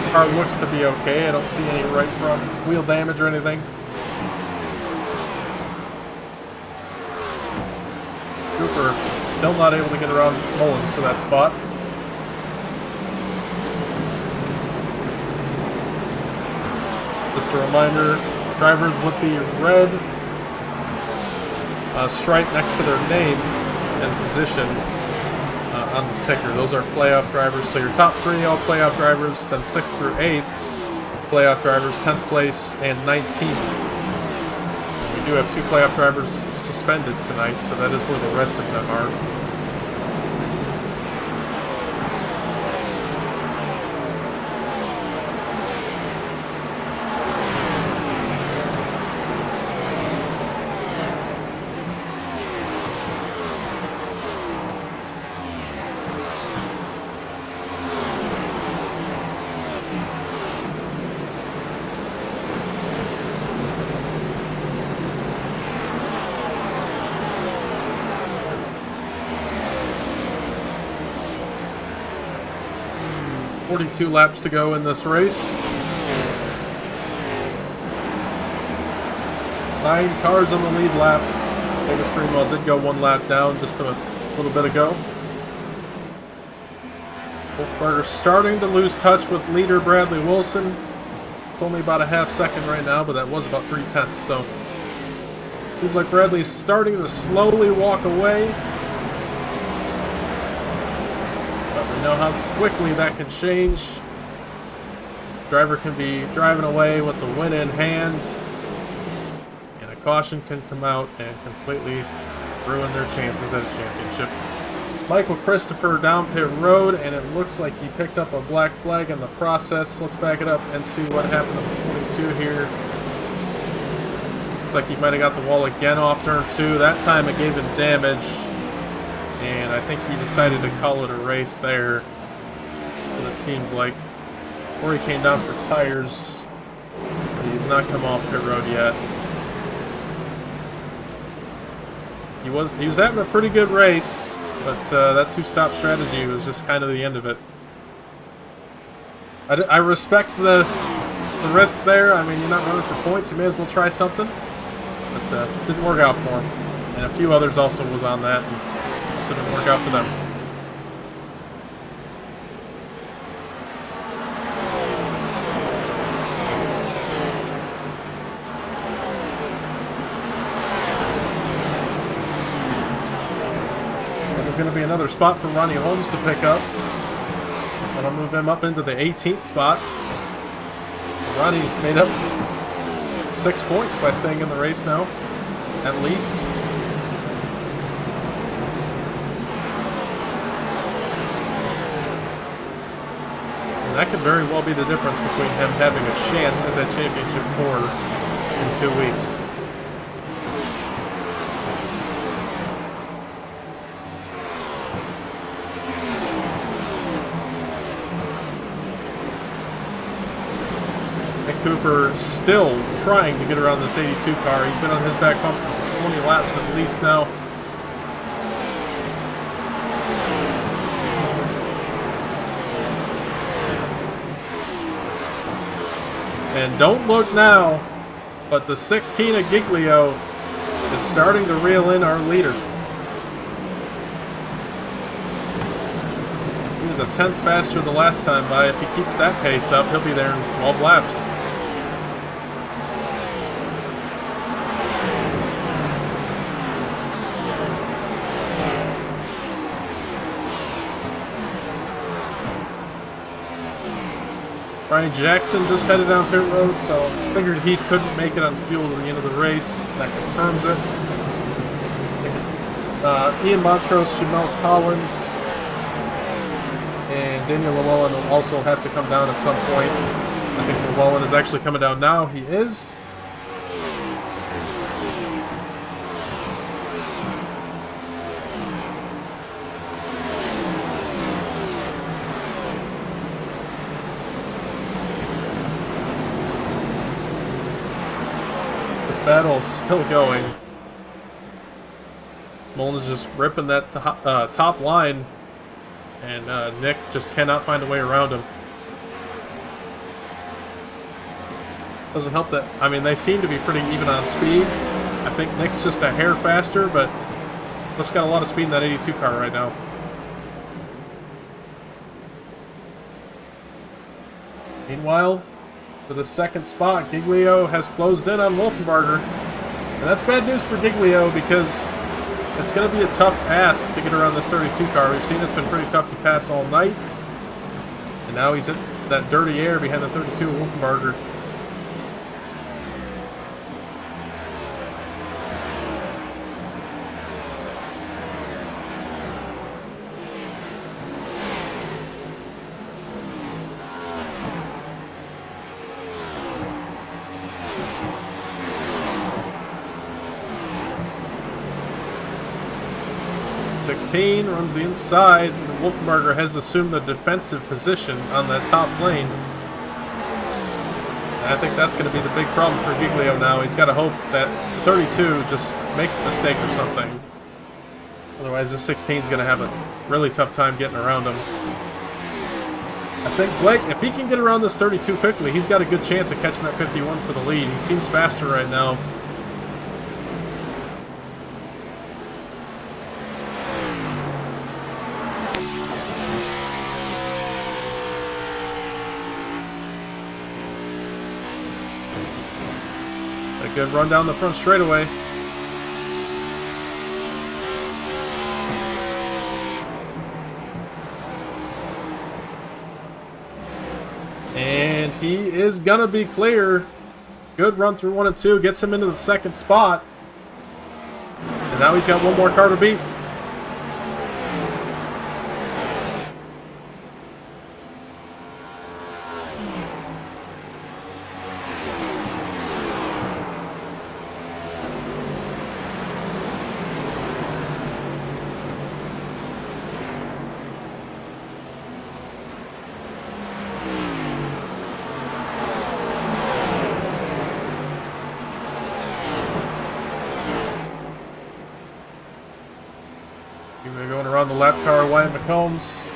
Car looks to be okay. I don't see any right front wheel damage or anything. Cooper still not able to get around Mullins for that spot. Just a reminder, drivers with the red stripe next to their name and position on the ticker, those are playoff drivers. So your top 3 all playoff drivers, then 6th through 8th playoff drivers, 10th place and 19th. We do have 2 playoff drivers suspended tonight, so that is where the rest of them are. 42 laps to go in this race. 9 cars on the lead lap. Davis Greenwell did go 1 lap down just a little bit ago. Wolfberger starting to lose touch with leader Bradley Wilson. It's only about a half second right now, but that was about 3/10. So seems like Bradley's starting to slowly walk away. But we know how quickly that can change. driver can be driving away with the win in hand, and a caution can come out and completely ruin their chances at a championship. Michael Christopher down pit road, and it looks like he picked up a black flag in the process. Let's back it up and see what happened on the 22 here. Looks like he might have got the wall again off turn 2. That time it gave him damage, and I think he decided to call it a race there. But it seems like, or he came down for tires, but he's not come off pit road yet. He was having a pretty good race, but that two-stop strategy was just kind of the end of it. I respect the risk there. I mean, you're not running for points. You may as well try something. But didn't work out for him. And a few others also was on that, and also didn't work out for them. There's going to be another spot for Ronnie Holmes to pick up. And I'll move him up into the 18th spot. Ronnie's made up 6 points by staying in the race now, at least. And that could very well be the difference between him having a chance at that championship 4 in 2 weeks. Cooper still trying to get around this 82 car. He's been on his back bumper for 20 laps at least now. And don't look now, but the 16 of Giglio is starting to reel in our leader. He was a 10th faster the last time by. If he keeps that pace up, he'll be there in 12 laps. Brian Jackson just headed down pit road, so figured he couldn't make it on fuel at the end of the race. That confirms it. Ian Montrose, Jamel Collins, and Daniel Llewellyn will also have to come down at some point. I think Llewellyn is actually coming down now. He is. Battle still going. Mullen is just ripping that top line, and Nick just cannot find a way around him. Doesn't help that, I mean, they seem to be pretty even on speed. I think Nick's just a hair faster, but Nick's got a lot of speed in that 82 car right now. Meanwhile, for the second spot, Giglio has closed in on Wolfenbarger. And that's bad news for Giglio because it's going to be a tough ask to get around this 32 car. We've seen it's been pretty tough to pass all night. And now he's in that dirty air behind the 32 Wolfenbarger. Runs the inside, and Wolfenbarger has assumed the defensive position on that top lane. And I think that's going to be the big problem for Giglio now. He's got to hope that 32 just makes a mistake or something. Otherwise, this 16 is going to have a really tough time getting around him. I think Blake, if he can get around this 32 quickly, he's got a good chance of catching that 51 for the lead. He seems faster right now. Good run down the front straightaway. And And he is going to be clear. Good run through 1 and 2. Gets him into the second spot. And now he's got one more car to beat. We're going around the lap car, Wyatt McCombs.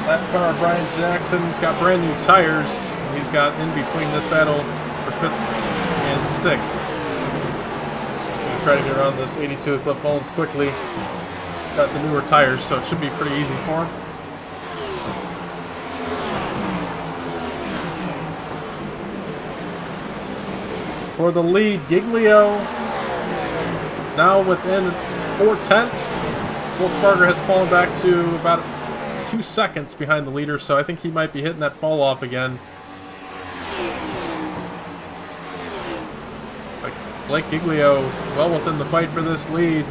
Lap car, Brian Jackson's got brand new tires. He's got in between this battle for 5th and 6th. Gonna try to get around this 82 at Cliff Mullins quickly. Got the newer tires, so it should be pretty easy for him. For the lead, Giglio now within 4/10. Wolfbarger has fallen back to about 2 seconds behind the leader, so I think he might be hitting that fall off again. But Blake Giglio well within the fight for this lead.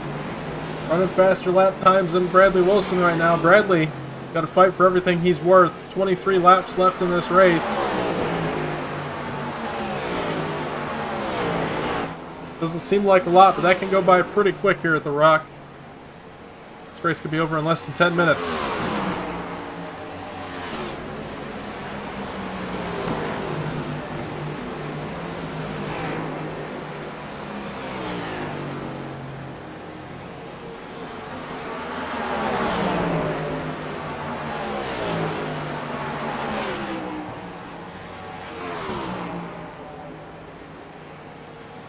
Running faster lap times than Bradley Wilson right now. Bradley got to fight for everything he's worth. 23 laps left in this race. Doesn't seem like a lot, but that can go by pretty quick here at the Rock. This race could be over in less than 10 minutes.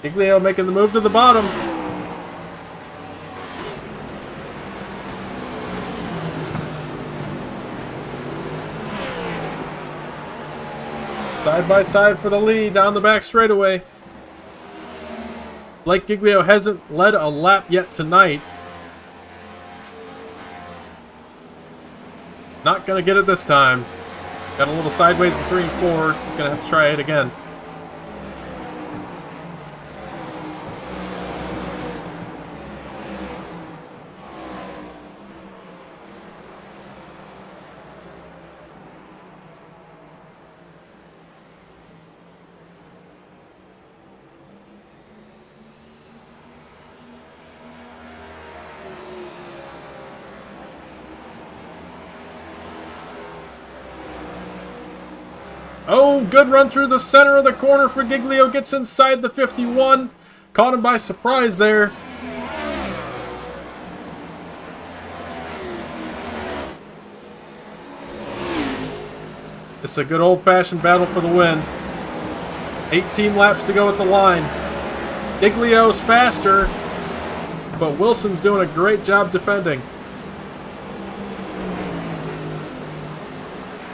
Giglio making the move to the bottom. Side by side for the lead down the back straightaway. Blake Giglio hasn't led a lap yet tonight. Not going to get it this time. Got a little sideways in 3 and 4. He's going to have to try it again. Oh, good run through the center of the corner for Giglio. Gets inside the 51. Caught him by surprise there. It's a good old-fashioned battle for the win. 18 laps to go at the line. Giglio's faster, but Wilson's doing a great job defending.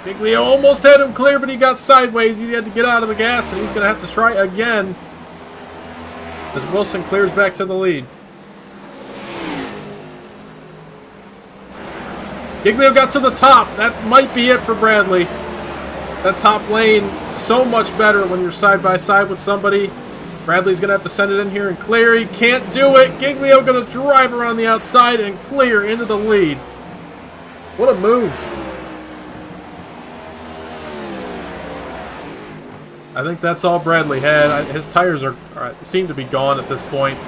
Giglio almost had him clear, but he got sideways. He had to get out of the gas, and he's going to have to try again as Wilson clears back to the lead. Giglio got to the top. That might be it for Bradley. That top lane, so much better when you're side by side with somebody. Bradley's going to have to send it in here and clear. He can't do it. Giglio going to drive around the outside and clear into the lead. What a move. I think that's all Bradley had. His tires seem to be gone at this point.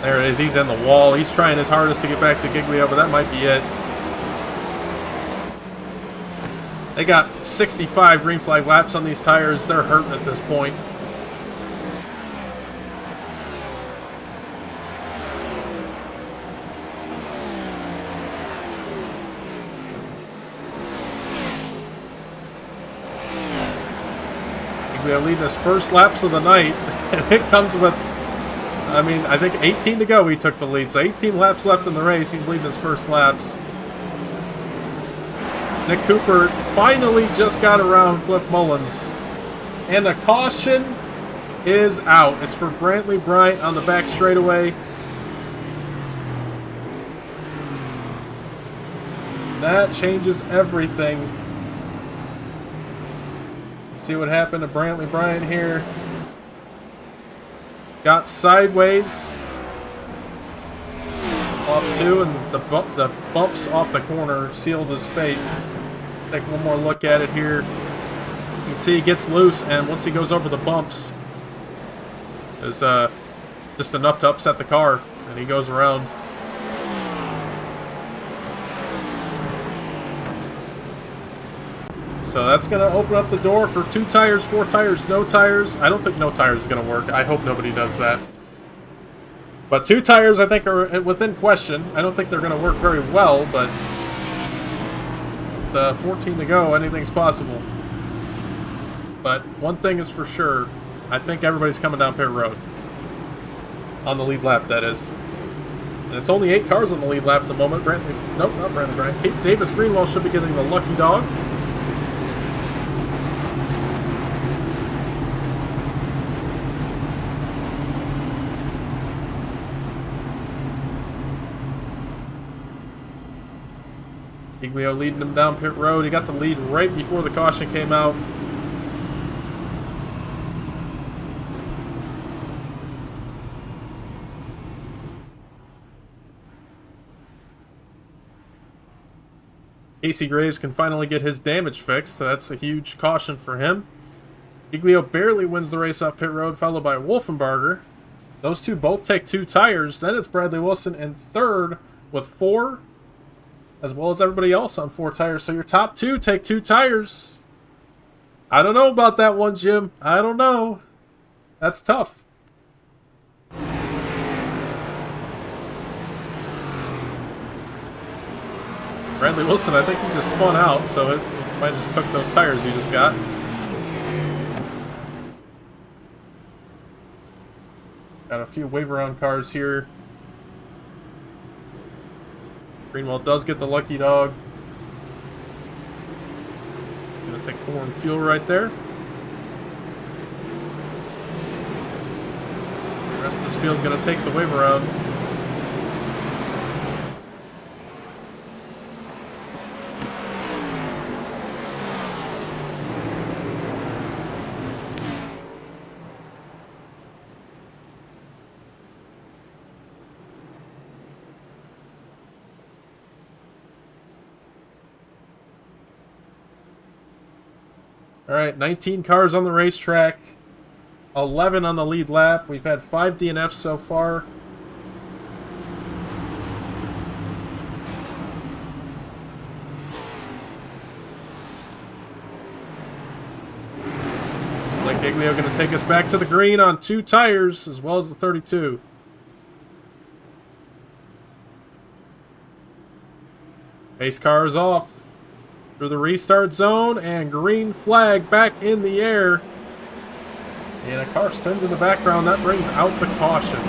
There it is. He's in the wall. He's trying his hardest to get back to Giglio, but that might be it. They got 65 green flag laps on these tires. They're hurting at this point. Giglio leading his first laps of the night, and it comes with, I mean, I think 18 to go he took the lead, so 18 laps left in the race. He's leading his first laps. Nick Cooper finally just got around Cliff Mullins. And the caution is out. It's for Brantley Bryant on the back straightaway. That changes everything. Let's see what happened to Brantley Bryant here. Got sideways off two, and the bumps off the corner sealed his fate. Take one more look at it here. You can see he gets loose, and once he goes over the bumps, it's just enough to upset the car, and he goes around. So that's going to open up the door for 2 tires, 4 tires, no tires. I don't think no tires is going to work. I hope nobody does that. But 2 tires, I think, are within question. I don't think they're going to work very well, but the 14 to go, anything's possible. But one thing is for sure, I think everybody's coming down pit road. On the lead lap, that is. And it's only 8 cars on the lead lap at the moment. Nope, not Brandon Bryant. Kate Davis Greenwell should be getting the lucky dog. Giglio leading him down pit road. He got the lead right before the caution came out. Casey Graves can finally get his damage fixed, so that's a huge caution for him. Giglio barely wins the race off pit road, followed by Wolfenbarger. Those two both take 2 tires. Then it's Bradley Wilson in third with 4, as well as everybody else on 4 tires. So your top 2 take 2 tires. I don't know about that one, Jim. I don't know. That's tough. Bradley Wilson, I think he just spun out, so it might just cook those tires you just got. Got a few wave around cars here. Greenwell does get the lucky dog. Gonna take 4 in fuel right there. The rest of this field gonna take the wave around. Alright, 19 cars on the racetrack, 11 on the lead lap. We've had 5 DNFs so far. Like Giglio going to take us back to the green on 2 tires, as well as the 32. Pace car is off. Through the restart zone, and green flag back in the air. And a car spins in the background. That brings out the caution.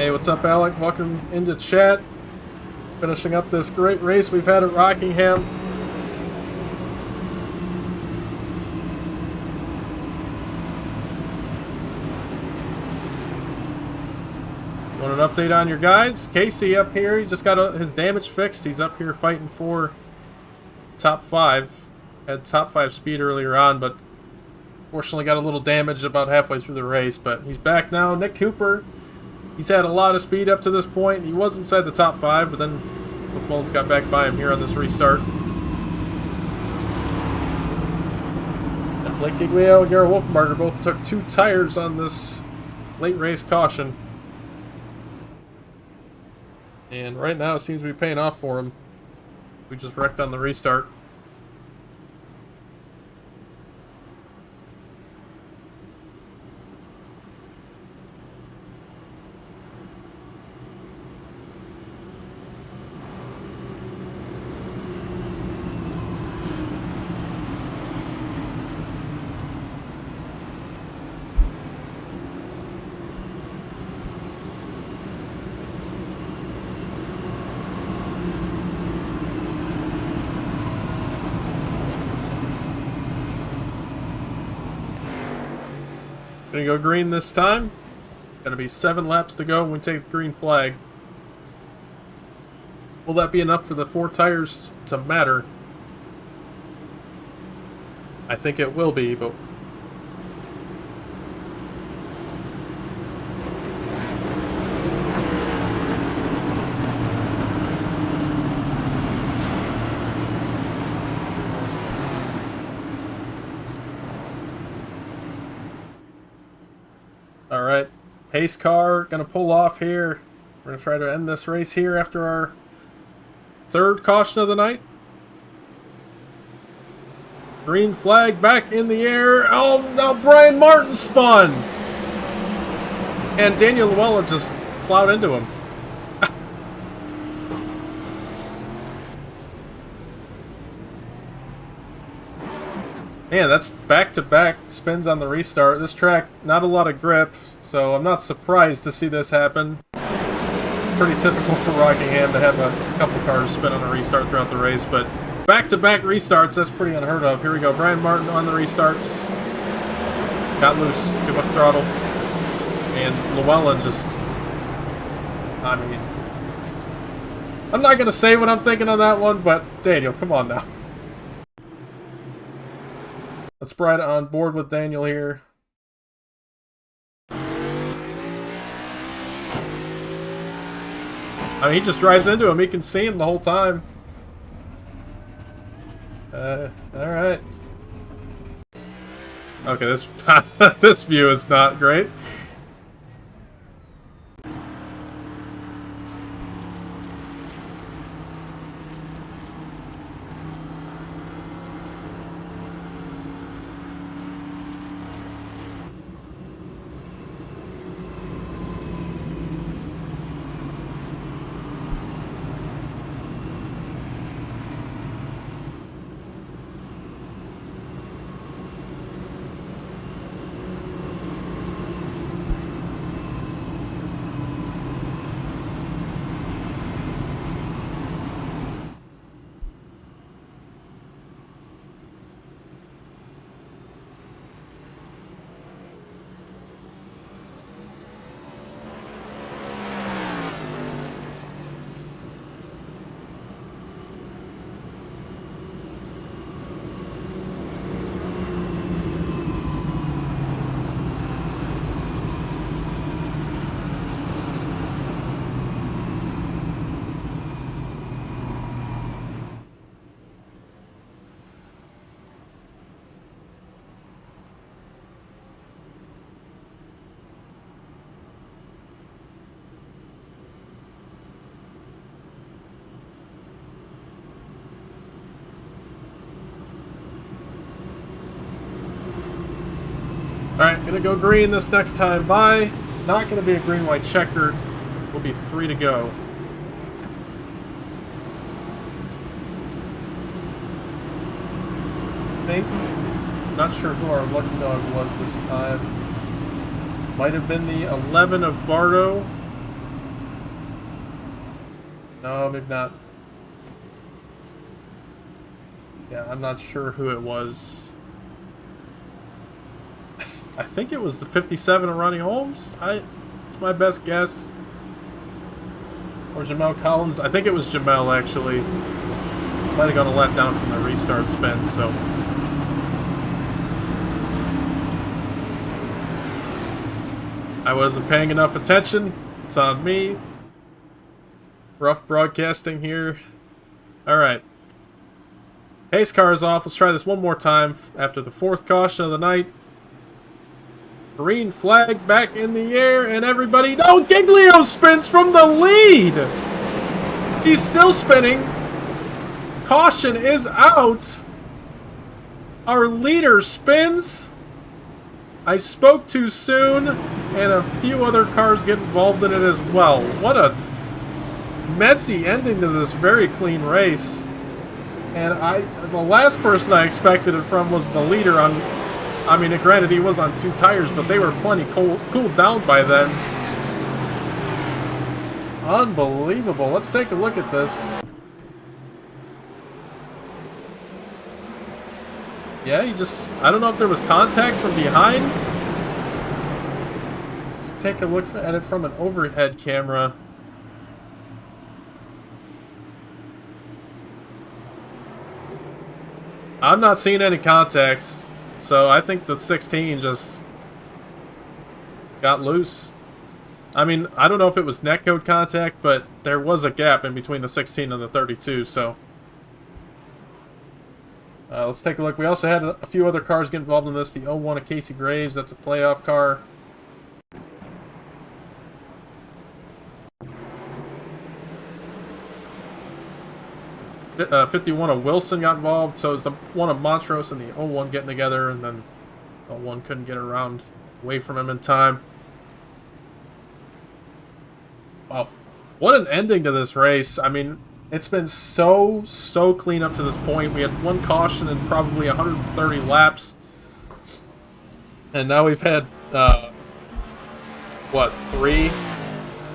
Hey, what's up, Alec? Welcome into chat. Finishing up this great race we've had at Rockingham. Want an update on your guys? Casey up here, he just got his damage fixed. He's up here fighting for top 5. Had top 5 speed earlier on, but fortunately got a little damaged about halfway through the race. But he's back now. Nick Cooper, he's had a lot of speed up to this point. He was inside the top 5, but then Cliff Mullins got back by him here on this restart. And Blake Giglio and Garrett Wolfenbarger both took 2 tires on this late race caution. And right now it seems to be paying off for him. We just wrecked on the restart. Gonna go green this time. Gonna be 7 laps to go when we take the green flag. Will that be enough for the 4 tires to matter? I think it will be, but... Alright, pace car, gonna pull off here. We're gonna try to end this race here after our 3rd caution of the night. Green flag back in the air. Oh, no, Brian Martin spun! And Daniel Llewellyn just plowed into him. Man, that's back-to-back spins on the restart. This track, not a lot of grip, so I'm not surprised to see this happen. Pretty typical for Rockingham to have a couple cars spin on a restart throughout the race, but back-to-back restarts, that's pretty unheard of. Here we go, Brian Martin on the restart, just got loose, too much throttle. And Llewellyn just, I mean, I'm not going to say what I'm thinking on that one, but Daniel, come on now. Let's ride on board with Daniel here. I mean, he just drives into him. He can see him the whole time. Alright. Okay, this this view is not great. Alright, gonna go green this next time. Bye. Not gonna be a green-white checker. Will be 3 to go. I think. Not sure who our lucky dog was this time. Might have been the 11 of Bardo. No, maybe not. Yeah, I'm not sure who it was. I think it was the 57 of Ronnie Holmes. It's my best guess. Or Jamel Collins. I think it was Jamel, actually. Might have got a letdown from the restart spin, so. I wasn't paying enough attention. It's on me. Rough broadcasting here. Alright. Pace car is off. Let's try this one more time after the 4th caution of the night. Green flag back in the air, and everybody... No! Giglio spins from the lead! He's still spinning. Caution is out. Our leader spins. I spoke too soon, and a few other cars get involved in it as well. What a messy ending to this very clean race. And the last person I expected it from was the leader on... I mean, granted, he was on 2 tires, but they were plenty cooled down by then. Unbelievable. Let's take a look at this. Yeah, he just... I don't know if there was contact from behind. Let's take a look at it from an overhead camera. I'm not seeing any contacts. So I think the 16 just got loose. I mean, I don't know if it was netcode contact, but there was a gap in between the 16 and the 32, so... let's take a look. We also had a few other cars get involved in this. The 01 of Casey Graves, that's a playoff car. Uh, 51 of Wilson got involved, so it's the one of Montrose and the 01 getting together, and then 01 couldn't get around away from him in time. Wow. What an ending to this race. I mean, it's been so clean up to this point. We had 1 caution in probably 130 laps. And now we've had, what, 3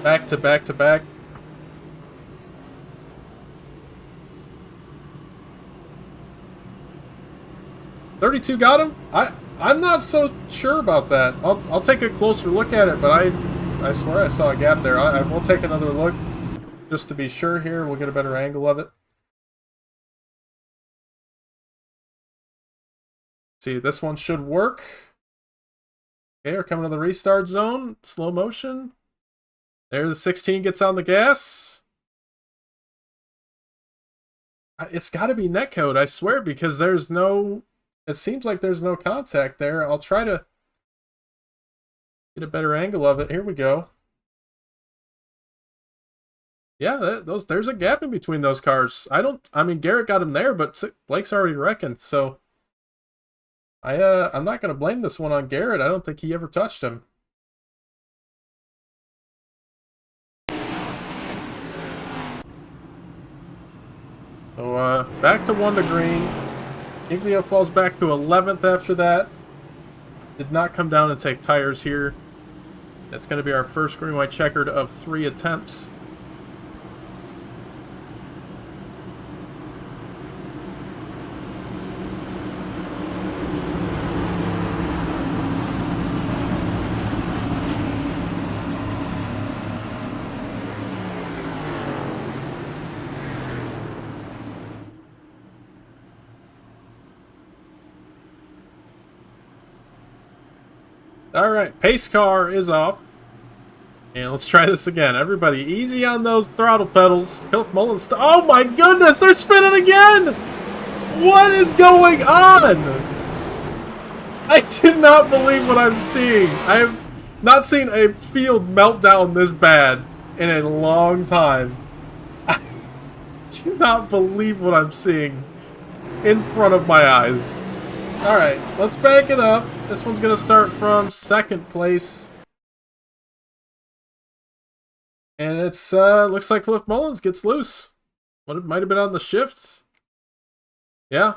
back to back to back? $32 got him? I'm not so sure about that. I'll take a closer look at it, but I swear I saw a gap there. I will take another look just to be sure here. We'll get a better angle of it. See, this one should work. Okay, we're coming to the restart zone. Slow motion. There, the 16 gets on the gas. It's got to be netcode, I swear, because there's no... It seems like there's no contact there. I'll try to get a better angle of it. Here we go. Yeah, there's a gap in between those cars. I mean, Garrett got him there, but Blake's already wrecking, so I'm not going to blame this one on Garrett. I don't think he ever touched him. So, back to 1 to green. Giglio falls back to 11th after that. Did not come down and take tires here. That's going to be our first green-white checkered of 3 attempts. Alright, pace car is off. And let's try this again. Everybody, easy on those throttle pedals. Cliff Mullins. Oh my goodness, they're spinning again! What is going on? I cannot believe what I'm seeing. I have not seen a field meltdown this bad in a long time. I cannot believe what I'm seeing in front of my eyes. Alright, let's back it up. This one's going to start from 2nd place. And it's, looks like Cliff Mullins gets loose. What, it might have been on the shift. Yeah.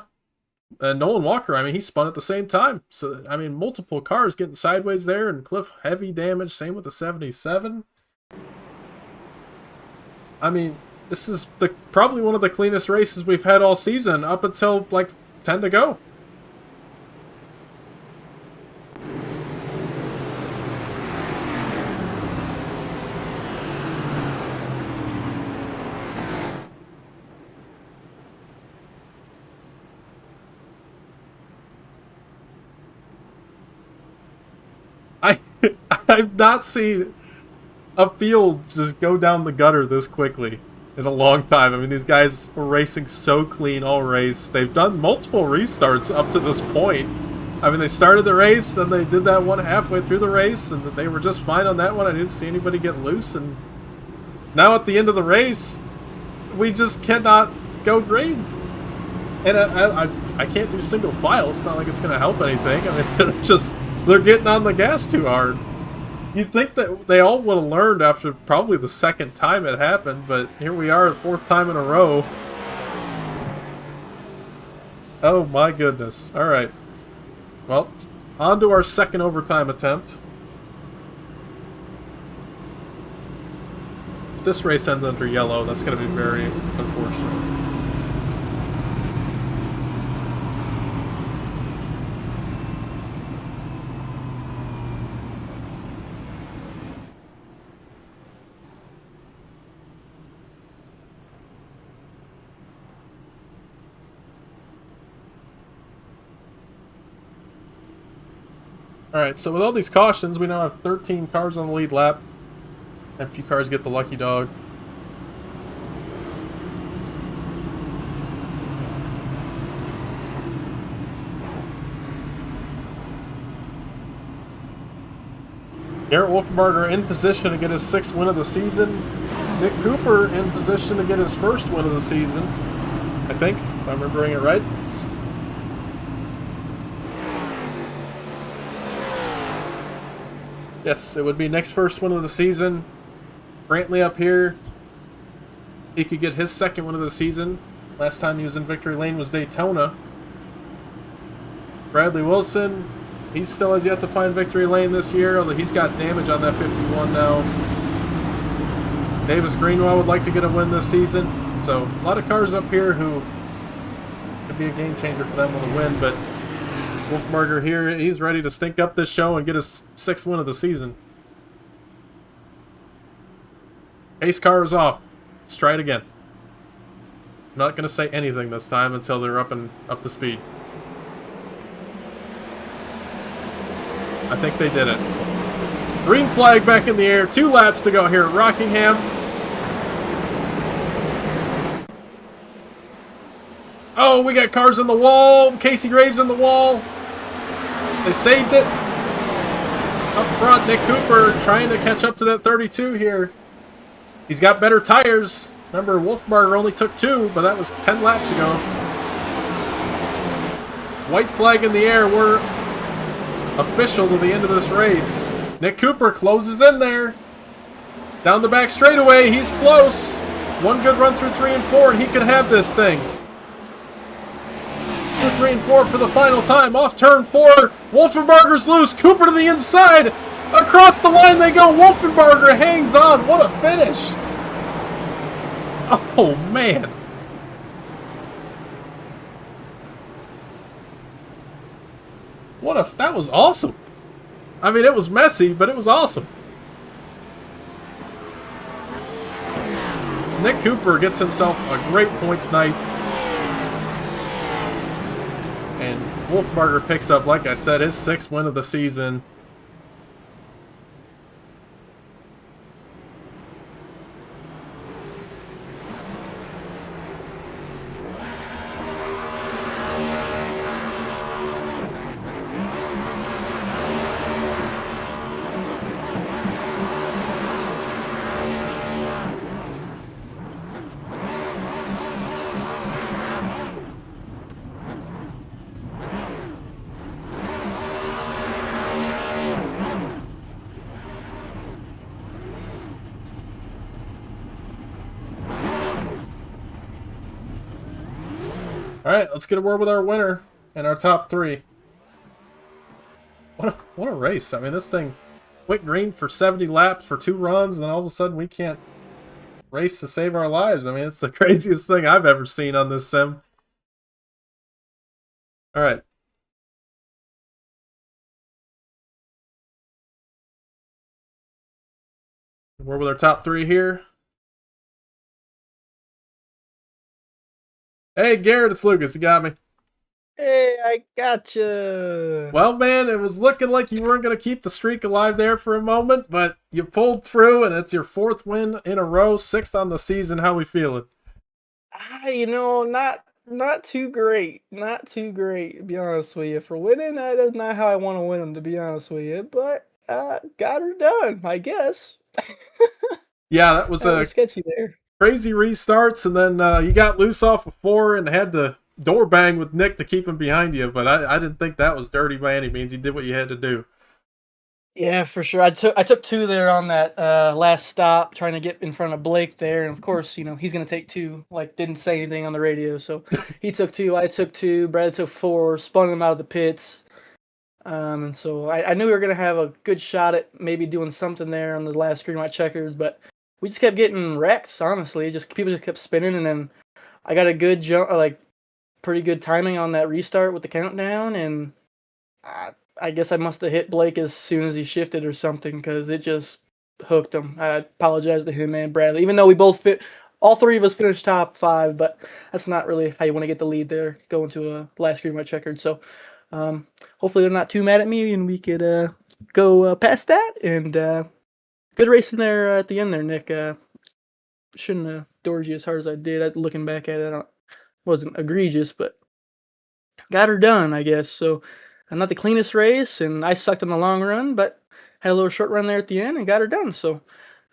Nolan Walker, I mean, he spun at the same time. So, I mean, multiple cars getting sideways there. And Cliff, heavy damage. Same with the 77. I mean, this is probably one of the cleanest races we've had all season, up until like 10 to go. I've not seen a field just go down the gutter this quickly in a long time. I mean, these guys were racing so clean all race. They've done multiple restarts up to this point. I mean, they started the race, then they did that one halfway through the race, and they were just fine on that one. I didn't see anybody get loose, and now at the end of the race, we just cannot go green. And I can't do single file. It's not like it's going to help anything. I mean, they're getting on the gas too hard. You'd think that they all would have learned after probably the second time it happened, but here we are, the fourth time in a row. Oh my goodness. Alright. Well, on to our second overtime attempt. If this race ends under yellow, that's going to be very unfortunate. Alright, so with all these cautions, we now have 13 cars on the lead lap. And a few cars get the lucky dog. Garrett Wolfenbarger in position to get his 6th win of the season. Nick Cooper in position to get his 1st win of the season. I think, if I'm remembering it right. Yes, it would be Nick's 1st win of the season. Brantley up here. He could get his 2nd win of the season. Last time he was in victory lane was Daytona. Bradley Wilson, he still has yet to find victory lane this year, although he's got damage on that 51 now. Davis Greenwell would like to get a win this season. So, a lot of cars up here who could be a game changer for them with a win, but Wolfenbarger here, he's ready to stink up this show and get his 6th win of the season. Ace car is off. Let's try it again. I'm not going to say anything this time until they're up to speed. I think they did it. Green flag back in the air. 2 laps to go here at Rockingham. Oh, we got cars in the wall. Casey Graves in the wall. They saved it. Up front, Nick Cooper trying to catch up to that 32 here. He's got better tires. Remember, Wolfenbarger only took 2, but that was 10 laps ago. White flag in the air. We're official to the end of this race. Nick Cooper closes in there. Down the back straightaway. He's close. One good run through 3 and 4, and he could have this thing. 2, 3, and 4 for the final time. Off turn 4. Wolfenbarger's loose. Cooper to the inside. Across the line they go. Wolfenbarger hangs on. What a finish. Oh, man. That was awesome. I mean, it was messy, but it was awesome. Nick Cooper gets himself a great points night. And Wolfenbarger picks up, like I said, his 6th win of the season. Alright, let's get a word with our winner and our top 3. What a race. I mean, this thing went green for 70 laps for 2 runs, and then all of a sudden we can't race to save our lives. I mean, it's the craziest thing I've ever seen on this sim. All right. We're with our top three here. Hey, Garrett, it's Lucas. You got me. Hey, I gotcha. Well, man, it was looking like you weren't going to keep the streak alive there for a moment, but you pulled through, and it's your 4th win in a row, 6th on the season. How we feeling? Not too great. Not too great, to be honest with you. For winning, that is not how I want to win them, to be honest with you. But got her done, I guess. Yeah, that was That was sketchy there. crazy restarts, and then you got loose off of 4 and had to door bang with Nick to keep him behind you, but I didn't think that was dirty by any means. You did what you had to do. Yeah, for sure. I took 2 there on that last stop, trying to get in front of Blake there, and of course, he's gonna take 2. Like, didn't say anything on the radio, so he took 2, I took 2, Brad took 4, spun him out of the pits, and so I knew we were gonna have a good shot at maybe doing something there on the last green white checkers, but we just kept getting wrecked. Honestly, people just kept spinning, and then I got a good jump, like pretty good timing on that restart with the countdown, and I guess I must have hit Blake as soon as he shifted or something, because it just hooked him. I apologize to him and Bradley, even though we both all 3 of us finished top 5, but that's not really how you want to get the lead there, going to a last green white checkered. So hopefully they're not too mad at me, and we could go past that. And good racing there at the end there, Nick. Shouldn't have doored you as hard as I did. Looking back at it, wasn't egregious, but got her done, I guess. So not the cleanest race, and I sucked in the long run, but had a little short run there at the end and got her done. So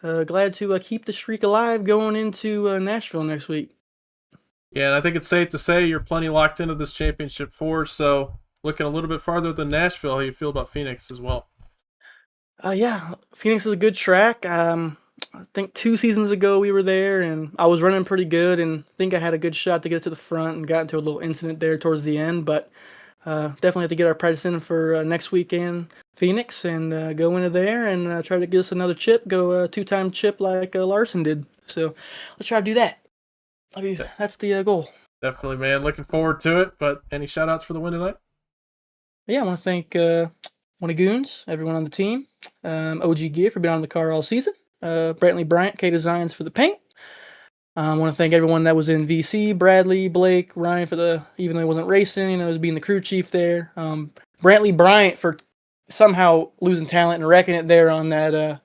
glad to keep the streak alive going into Nashville next week. Yeah, and I think it's safe to say you're plenty locked into this championship 4, so looking a little bit farther than Nashville, how you feel about Phoenix as well? Yeah, Phoenix is a good track. I think 2 seasons ago we were there, and I was running pretty good, and I think I had a good shot to get to the front, and got into a little incident there towards the end, but definitely have to get our practice in for next weekend, Phoenix, and go into there and try to get us another chip, go 2-time chip like Larson did. So let's try to do that. That's the goal. Definitely, man. Looking forward to it, but any shout-outs for the win tonight? Yeah, I want to thank one of Goons, everyone on the team, OG Gear for being on the car all season, Brantley Bryant, K Designs for the paint. I want to thank everyone that was in VC, Bradley, Blake, Ryan for even though he wasn't racing, was being the crew chief there. Brantley Bryant for somehow losing talent and wrecking it there on that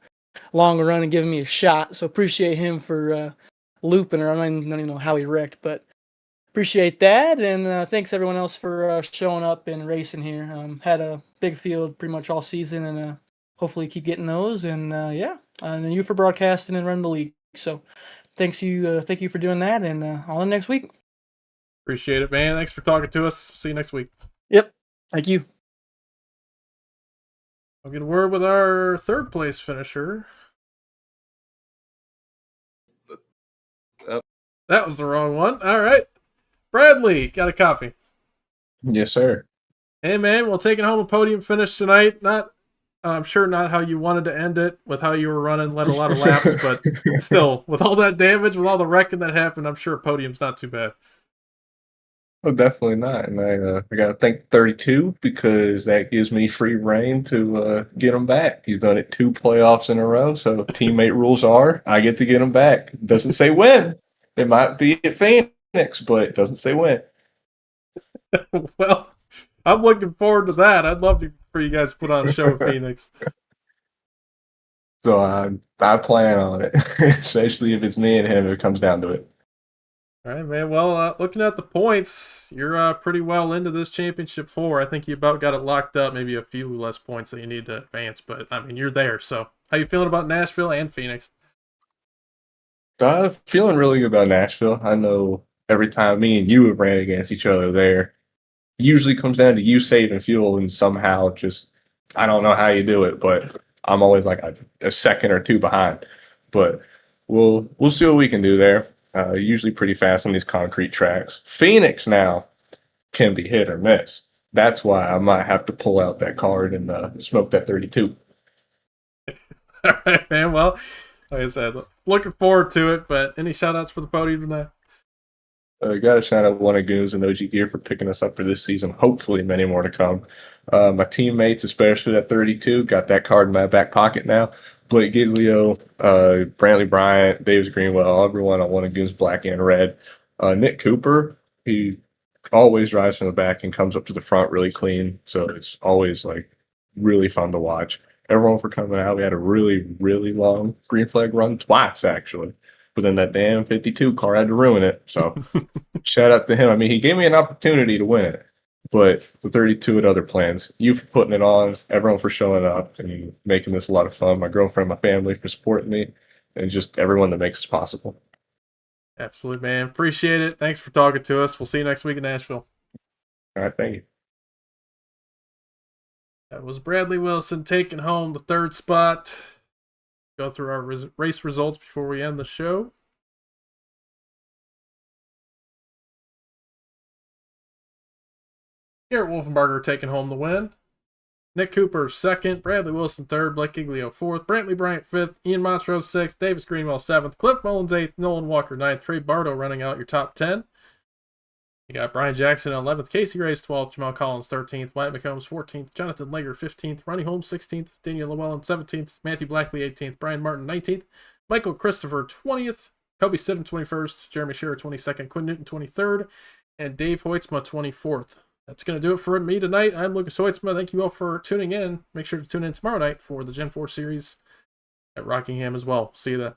long run and giving me a shot. So appreciate him for looping her. I don't even know how he wrecked, but appreciate that. And thanks everyone else for showing up and racing here. Had a big field pretty much all season, and hopefully keep getting those. And and you for broadcasting and running the league. So thank you for doing that, and I'll in next week. Appreciate it, man. Thanks for talking to us. See you next week. Yep. Thank you. I'll get a word with our 3rd place finisher. That was the wrong one. All right. Bradley, got a copy. Yes, sir. Hey, man, well, taking home a podium finish tonight. I'm sure not how you wanted to end it with how you were running, led a lot of laps, but still, with all that damage, with all the wrecking that happened, I'm sure a podium's not too bad. Oh, definitely not. And I got to thank 32 because that gives me free reign to get him back. He's done it 2 playoffs in a row, so teammate rules are I get to get him back. It doesn't say when. It might be at Phoenix, but it doesn't say when. Well, I'm looking forward to that. I'd love for you guys to put on a show at Phoenix. So I plan on it, especially if it's me and him if it comes down to it. All right, man. Well, looking at the points, you're pretty well into this championship 4. I think you about got it locked up. Maybe a few less points that you need to advance, but I mean, you're there. So, how you feeling about Nashville and Phoenix? I'm feeling really good about Nashville. I know every time me and you have ran against each other there, it usually comes down to you saving fuel and somehow just I don't know how you do it, but I'm always like a second or 2 behind. But we'll see what we can do there. Usually pretty fast on these concrete tracks. Phoenix now can be hit or miss. That's why I might have to pull out that card and smoke that 32. All right, man. Well, Like I said, looking forward to it. But any shout outs for the podium tonight? Got to shout out one of Goons and OG Gear for picking us up for this season. Hopefully, many more to come. My teammates, especially at 32, got that card in my back pocket now. Blake Giglio, Brantley Bryant, Davis Greenwell, everyone on one of Goons black and red. Nick Cooper, he always drives from the back and comes up to the front really clean. So it's always like really fun to watch. Everyone for coming out. We had a really, really long green flag run twice, actually. But then that damn 52 car had to ruin it. So shout out to him. I mean, he gave me an opportunity to win it, but the 32 had other plans. You for putting it on, everyone for showing up and making this a lot of fun. My girlfriend, my family for supporting me, and just everyone that makes this possible. Absolutely, man. Appreciate it. Thanks for talking to us. We'll see you next week in Nashville. All right, thank you. That was Bradley Wilson taking home the third spot. Go through our race results before we end the show. Garrett Wolfenbarger taking home the win. Nick Cooper second, Bradley Wilson third, Blake Giglio fourth, Brantley Bryant fifth, Ian Montrose sixth, Davis Greenwell seventh, Cliff Mullins eighth, Nolan Walker ninth, Trey Bardo running out your top 10. You got Brian Jackson 11th, Casey Graves 12th, Jamal Collins 13th, Wyatt McCombs 14th, Jonathan Lager 15th, Ronnie Holmes 16th, Daniel Llewellyn 17th, Matthew Blackley 18th, Brian Martin 19th, Michael Christopher 20th, Kobe Stidham 21st, Jeremy Shearer 22nd, Quinn Newton 23rd, and Dave Hoytsma 24th. That's going to do it for me tonight. I'm Lucas Hoytsma. Thank you all for tuning in. Make sure to tune in tomorrow night for the Gen 4 series at Rockingham as well. See you then.